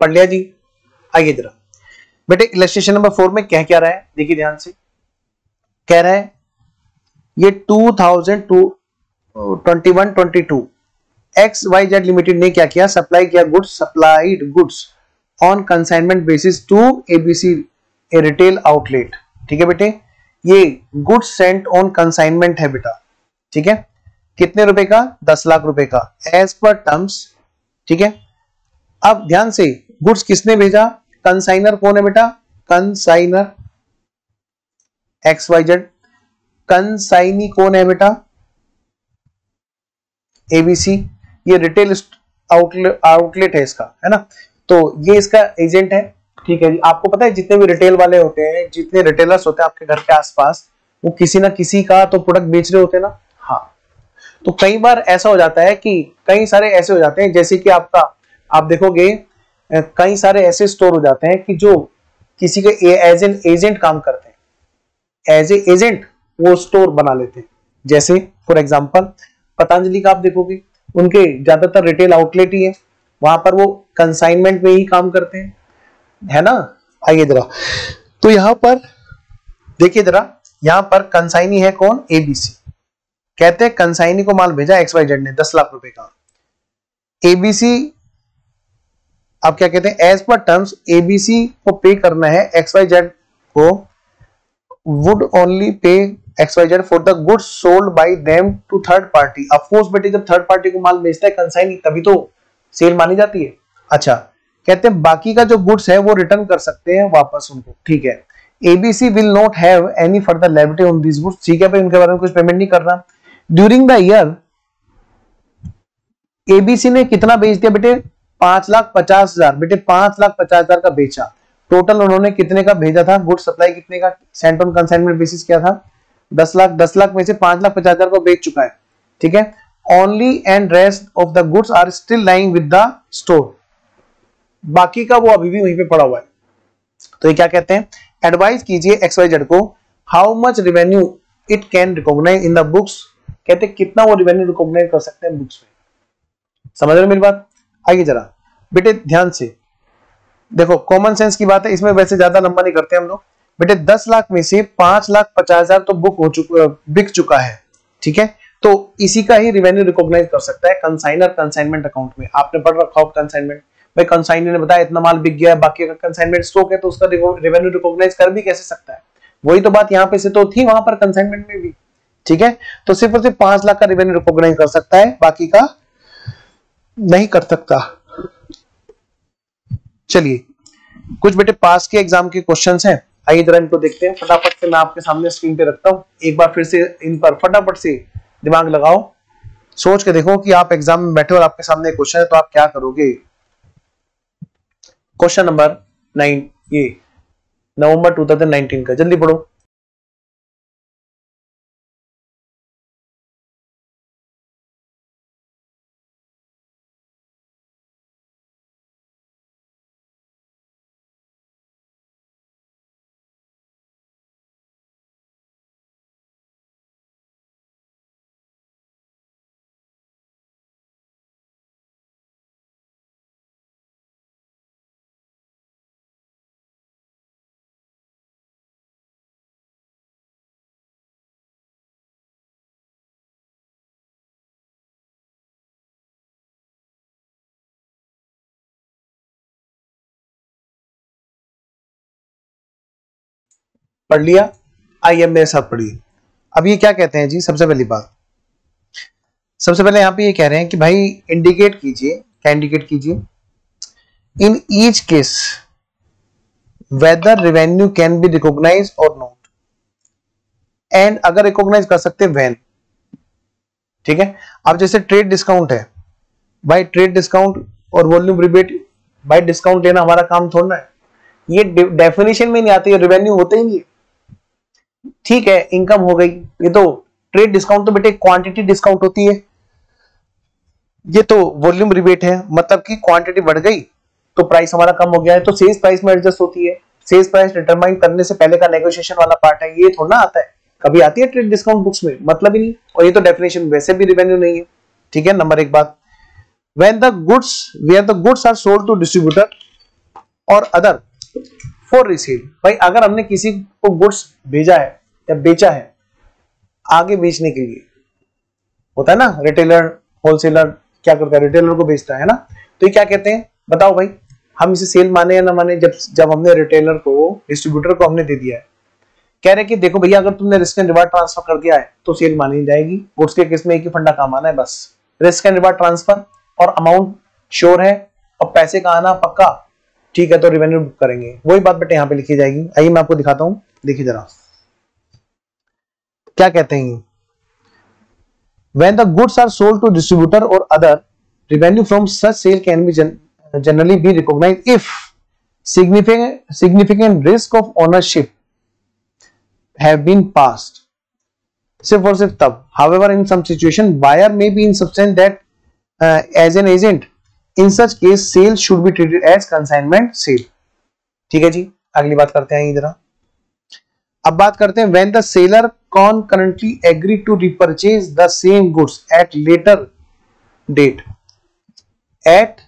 पढ़ लिया जी? आइए जरा बेटे इलस्ट्रेशन नंबर 4 में कह क्या रहा है, देखिए ध्यान से। कह रहा है ये 2021-22 XYZ लिमिटेड ने क्या किया, सप्लाई किया goods, supplied goods on consignment basis to ABC a retail outlet. ठीक है बेटे, ये गुड्स सेंट ऑन कंसाइनमेंट है बेटा। ठीक है, कितने रुपए का, 10 लाख रुपए का, एज पर टर्म्स। ठीक है, अब ध्यान से, गुड्स किसने भेजा, कंसाइनर कौन है बेटा, कंसाइनर XYZ, कंसाइनी कौन है बेटा, ABC, ये रिटेल आउटलेट है इसका, है ना, तो ये इसका एजेंट है। ठीक है जी, आपको पता है जितने भी रिटेल वाले होते हैं, जितने रिटेलर्स होते हैं आपके घर के आसपास, वो किसी ना किसी का तो प्रोडक्ट बेच रहे होते हैं ना। हाँ, तो कई बार ऐसा हो जाता है कि कई सारे ऐसे हो जाते हैं, जैसे कि आपका, आप देखोगे कई सारे ऐसे स्टोर हो जाते हैं कि जो किसी के एज एन एजेंट काम करते हैं, एज ए एजेंट वो स्टोर बना लेते हैं। जैसे फॉर एग्जांपल पतंजलि का आप देखोगे उनके ज्यादातर रिटेल आउटलेट ही है, वहां पर वो कंसाइनमेंट में ही काम करते हैं, है ना। आइए जरा, तो यहां पर देखिए जरा, यहां पर कंसाइनी है कौन, एबीसी। कहते हैं कंसाइनी को माल भेजा XYZ ने 10 लाख रुपए का, एबीसी अब क्या कहते हैं, एज पर टर्म्स एबीसी को पे करना है XYZ को, would only pay XYZ for the goods sold by them to third party. Of course बेटे जब थर्ड पार्टी को माल बेचता है कंसाइनी तभी तो सेल मानी जाती है। अच्छा, कहते हैं बाकी का जो गुड्स है वो रिटर्न कर सकते हैं वापस उनको, ठीक है। ABC will not have any further liability on this goods, ठीक है भाई, उनके बारे में कुछ पेमेंट नहीं करना। ड्यूरिंग द ईयर एबीसी ने कितना बेच दिया बेटे, 5,50,000, बेटे 5,50,000 का बेचा। टोटल उन्होंने कितने का भेजा था, गुड सप्लाई कितने का सेंट ऑन कंसाइनमेंट बेसिस क्या था, 10 लाख। 10 लाख में से 5,50,000 को बेच चुका है, ठीक है। Only and rest of the goods are still lying with the store, बाकी का वो अभी भी वहीं पे पड़ा हुआ है। तो ये क्या कहते हैं, एडवाइस कीजिए XYZ को how much revenue it can recognise in the books, कहते हैं कितना वो रेवेन्यू रिकॉग्नाइज कर सकते हैं बुक्स में। समझ रहे हो मेरी बात। आइए जरा बेटे ध्यान से देखो, कॉमन सेंस की बात है, इसमें वैसे ज्यादा लंबा नहीं करते हम लोग। बेटे 10 लाख में से 5,50,000 तो बुक हो चुका, बिक चुका है, ठीक है। तो इसी का ही रेवेन्यू रिकॉग्नाइज कर सकता है कंसाइनर कंसाइनमेंट अकाउंट में। आपने पढ़ रखा हो कंसाइनमेंट, भाई कंसाइनर ने बताया इतना माल बिक गया है, बाकी का कंसाइनमेंट स्टॉक है, तो उसका रेवेन्यू रिकॉग्नाइज कर भी कैसे सकता है। वही तो बात यहाँ पे से तो थी वहां पर कंसाइनमेंट में भी, ठीक है। तो सिर्फ और सिर्फ 5 लाख का रेवेन्यू रिकॉग्नाइज कर सकता है, बाकी का नहीं कर सकता। चलिए कुछ बेटे पास के एग्जाम के क्वेश्चंस हैं, आइए जरा इनको देखते हैं फटाफट से। मैं आपके सामने स्क्रीन पे रखता हूं, एक बार फिर से इन पर फटाफट से दिमाग लगाओ, सोच के देखो कि आप एग्जाम में बैठे और आपके सामने क्वेश्चन है तो आप क्या करोगे। क्वेश्चन नंबर 9, ये नवंबर 2019 का, जल्दी पढ़ो। पढ़ लिया, आइए मेरे साथ पढ़िए। अब ये क्या कहते हैं जी, सबसे पहली बात, सबसे पहले यहाँ पे ये कह रहे हैं कि भाई इंडिकेट कीजिए, क्या इंडिकेट कीजिए, in each case whether revenue can be recognise और नॉट, एंड अगर रिकॉग्नाइज कर सकते हैं व्हेन, ठीक है। अब जैसे ट्रेड डिस्काउंट है, भाई ट्रेड डिस्काउंट और वॉल्यूम रिबेट, भाई डिस्काउंट लेना हमारा काम थोड़ा है, ये डेफिनेशन में नहीं आती है, रेवेन्यू होते ही नहीं, ठीक है। इनकम हो गई, ये तो ट्रेड डिस्काउंट तो बेटे क्वांटिटी डिस्काउंट होती है, ये तो वॉल्यूम रिबेट है, मतलब कि क्वांटिटी बढ़ गई तो प्राइस हमारा कम हो गया है, तो सेल्स प्राइस में एडजस्ट होती है। सेल्स प्राइस डिटरमाइन करने से पहले का नेगोशिएशन वाला पार्ट है, ये थोड़ा ना आता है, कभी आती है ट्रेड डिस्काउंट बुक्स में, मतलब ही नहीं। और ये तो डेफिनेशन वैसे भी रेवेन्यू नहीं है, ठीक है। नंबर एक बात, when the goods where the goods are sold to distributor or other for resale, भाई अगर हमने किसी को गुड्स भेजा है या बेचा है आगे बेचने के लिए, होता है ना, रिटेलर होलसेलर क्या करता है, रिटेलर को बेचता है ना, तो ये क्या कहते हैं बताओ भाई, हम इसे सेल माने या ना माने। जब हमने रिटेलर को डिस्ट्रीब्यूटर को हमने दे दिया है, कह रहे कि देखो भैया अगर तुमने रिस्क एंड रिवार्ड ट्रांसफर कर दिया है तो सेल मानी जाएगी। गुड्स के केस में एक ही फंडा काम आना है, बस रिस्क एंड रिवार्ड ट्रांसफर और अमाउंट श्योर है और पैसे का आना पक्का, ठीक है, तो रेवेन्यू बुक करेंगे। वही बात बेटे यहाँ पे लिखी जाएगी। आइए मैं आपको दिखाता हूं, देखिए जरा क्या कहते हैं। When the goods are sold to distributor or other, revenue from such sale can be generally be recognized if significant risk of ownership have been passed. सिर्फ और सिर्फ तब, however in some situation buyer may be insufficient that as an agent, in such case sale should be treated as consignment sale। ठीक है जी, अगली बात करते हैं जरा। अब बात करते हैं when the seller concurrently agree to repurchase the same goods at later date at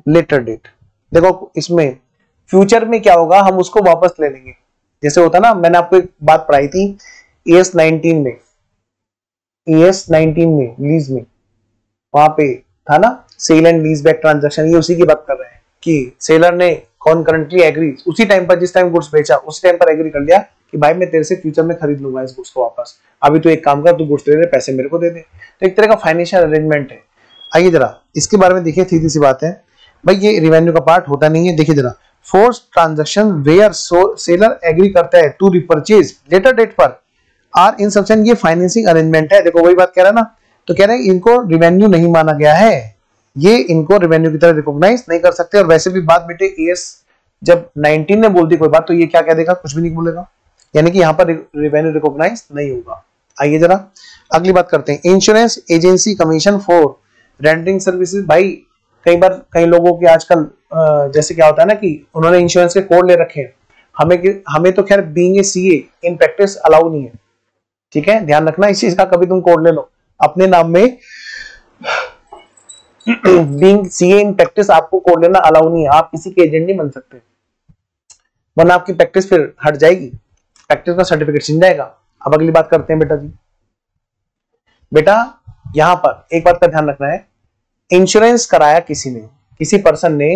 later date। देखो इसमें फ्यूचर में क्या होगा, हम उसको वापस ले लेंगे। जैसे होता ना, मैंने आपको एक बात पढ़ाई थी ES 19 में, ES 19 में लीज में, वहां पे था ना sale and lease back transaction. ये उसी की बात कर रहे हैं कि सेलर ने कॉन्करेंटली एग्री, उसी टाइम पर जिस टाइम गुड्स बेचा उस टाइम पर एग्री कर लिया कि भाई मैं तेरे से फ्यूचर में खरीद लूंगा इस गुड्स को वापस, अभी तो एक काम कर, तू गुड्स ले ले, पैसे मेरे को दे दे। तो एक तरह का फाइनेंशियल अरेंजमेंट है। आइए जरा इसके बारे में देखिए, सीधी सी बात है भाई, ये रिवेन्यू का पार्ट होता नहीं है। देखिए जरा, force transaction where seller agree करता है टू रिपर्चेज लेटर डेट पर आर इन सबसेंट, ये फाइनेंसिंग अरेंजमेंट है। देखो वही बात कह रहा है ना, तो कह रहे हैं इनको रिवेन्यू नहीं माना गया है, ये इनको रेवेन्यू की तरह रिकॉग्नाइज नहीं कर सकते। और वैसे भी बात बेटे ES जब 19 ने बोल दी कोई बात, तो ये क्या कह देगा, कुछ भी नहीं बोलेगा, यानी कि यहाँ पर रेवेन्यू रिकॉग्नाइज नहीं होगा। आइए जरा अगली बात करते हैं, insurance agency commission for rendering services. भाई कई बार कई लोगों के आजकल जैसे क्या होता है ना कि उन्होंने इंश्योरेंस के कोड ले रखे हैं, हमें तो खैर being a CA in practice allow नहीं है, ठीक है, ध्यान रखना इस चीज का, कभी तुम कोड ले लो अपने नाम में बीइंग CA इन प्रैक्टिस आपको कोड लेना अलाउ नहीं है, आप किसी के एजेंट नहीं बन सकते, वरना आपकी प्रैक्टिस फिर हट जाएगी, प्रैक्टिस का सर्टिफिकेट छिन जाएगा। अब अगली बात करते हैं बेटा जी, बेटा यहां पर एक बात का ध्यान रखना है, इंश्योरेंस कराया किसी ने, किसी पर्सन ने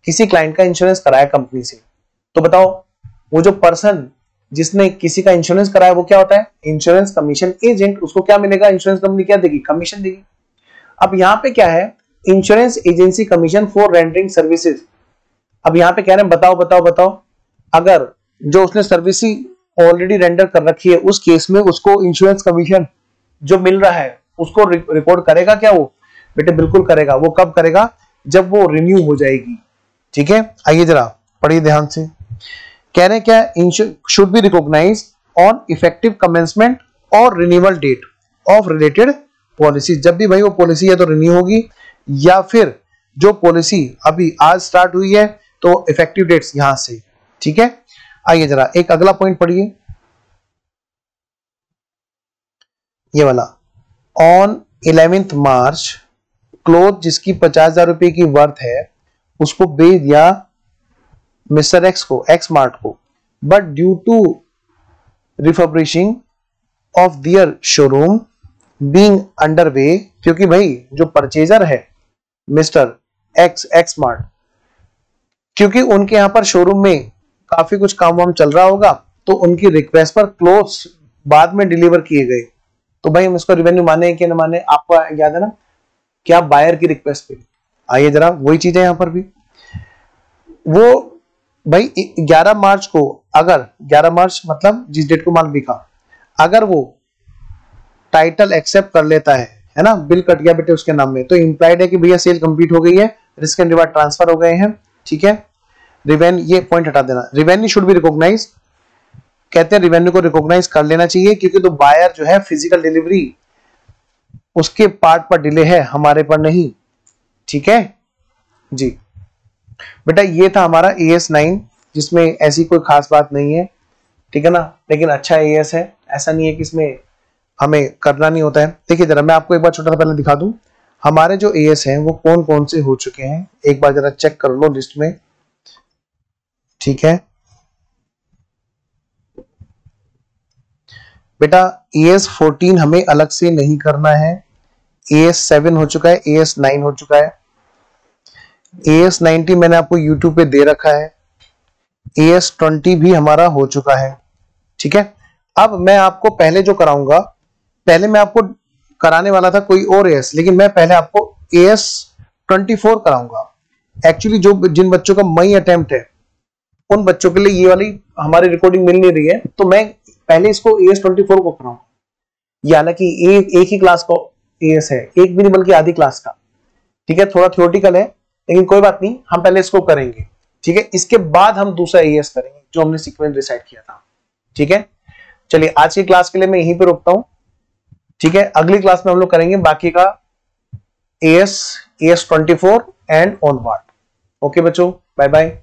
किसी क्लाइंट का इंश्योरेंस कराया कंपनी से, तो बताओ वो जो पर्सन जिसने किसी का इंश्योरेंस कराया वो क्या होता है, इंश्योरेंस कमीशन एजेंट। उसको क्या मिलेगा, इंश्योरेंस कंपनी क्या देगी, कमीशन देगी। अब यहाँ पे क्या है, insurance agency commission for rendering services. अब यहाँ पे कह रहे हैं बताओ बताओ बताओ, अगर जो उसने सर्विस ऑलरेडी रेंडर कर रखी है उस केस में उसको इंश्योरेंस कमीशन जो मिल रहा है उसको रिकॉर्ड करेगा क्या वो, बेटे बिल्कुल करेगा। वो कब करेगा, जब वो रिन्यू हो जाएगी, ठीक है। आइए जरा पढ़िए ध्यान से, कह रहे हैं क्या, should be recognise on effective commencement और renewal date of related policy. जब भी भाई वो पॉलिसी है तो रिन्यू होगी, या फिर जो पॉलिसी अभी आज स्टार्ट हुई है तो इफेक्टिव डेट्स यहां से, ठीक है। आइए जरा एक अगला पॉइंट पढ़िए, ये वाला, ऑन 11 मार्च क्लोथ जिसकी 50,000 रुपए की वर्थ है उसको बेच दिया मिस्टर एक्स को, एक्स मार्ट को, but due to refurbishing of their showroom being underway, क्योंकि भाई जो परचेजर है मिस्टर एक्स मार्ट, क्योंकि उनके यहां पर शोरूम में काफी कुछ काम वाम चल रहा होगा, तो उनकी रिक्वेस्ट पर क्लोथ्स बाद में डिलीवर किए गए, तो भाई हम इसको रेवेन्यू माने कि ना माने, आपको याद है ना क्या, बायर की रिक्वेस्ट पे। आइए जरा वही चीज है यहां पर भी, वो भाई 11 मार्च को, अगर 11 मार्च मतलब जिस डेट को माल बिका, अगर वो टाइटल एक्सेप्ट कर लेता है ना, बिल कट गया बेटे उसके नाम में, तो इंप्लाइड है कि भैया सेल कंप्लीट हो गई है, रिस्क एंड रिवार्ड ट्रांसफर हो गए हैं, ठीक है। रिवेन्यू, ये पॉइंट हटा देना, रिवेन्यू शुड बी रिकॉग्नाइज, कहते हैं रिवेन्यू को रिकॉग्नाइज कर लेना चाहिए, क्योंकि तो बायर जो है फिजिकल डिलीवरी उसके पार्ट पर डिले है, हमारे पर नहीं, ठीक है जी। बेटा ये था हमारा ES 9, जिसमें ऐसी कोई खास बात नहीं है, ठीक है ना, लेकिन अच्छा ES है, ऐसा नहीं है कि इसमें हमें करना नहीं होता है। देखिए जरा मैं आपको एक बार छोटा सा पहले दिखा दूं, हमारे जो ES हैं वो कौन कौन से हो चुके हैं, एक बार जरा चेक कर लो लिस्ट में, ठीक है। बेटा ES 14 हमें अलग से नहीं करना है, ES 7 हो चुका है, ES 9 हो चुका है, ES 90 मैंने आपको YouTube पे दे रखा है, ES 20 भी हमारा हो चुका है, ठीक है। अब मैं आपको पहले जो कराऊंगा, पहले मैं आपको कराने वाला था कोई और ES, लेकिन मैं पहले आपको ES 24 कराऊंगा। एक्चुअली जो जिन बच्चों का मई अटेम्प्ट है उन बच्चों के लिए ये वाली हमारी रिकॉर्डिंग मिल नहीं रही है, तो मैं पहले इसको ES 24 को कराऊंगा। ये हालांकि एक ही क्लास का ES है, एक भी नहीं बल्कि आधी क्लास का, ठीक है, थोड़ा थियोरेटिकल है लेकिन कोई बात नहीं, हम पहले इसको करेंगे, ठीक है। इसके बाद हम दूसरा ES करेंगे जो हमने सीक्वेंस डिसाइड किया था, ठीक है। चलिए आज की क्लास के लिए मैं यहीं पे रोकता हूं, ठीक है। अगली क्लास में हम लोग करेंगे बाकी का ES 24 एंड ऑनवर्ड। ओके बच्चों, बाय बाय।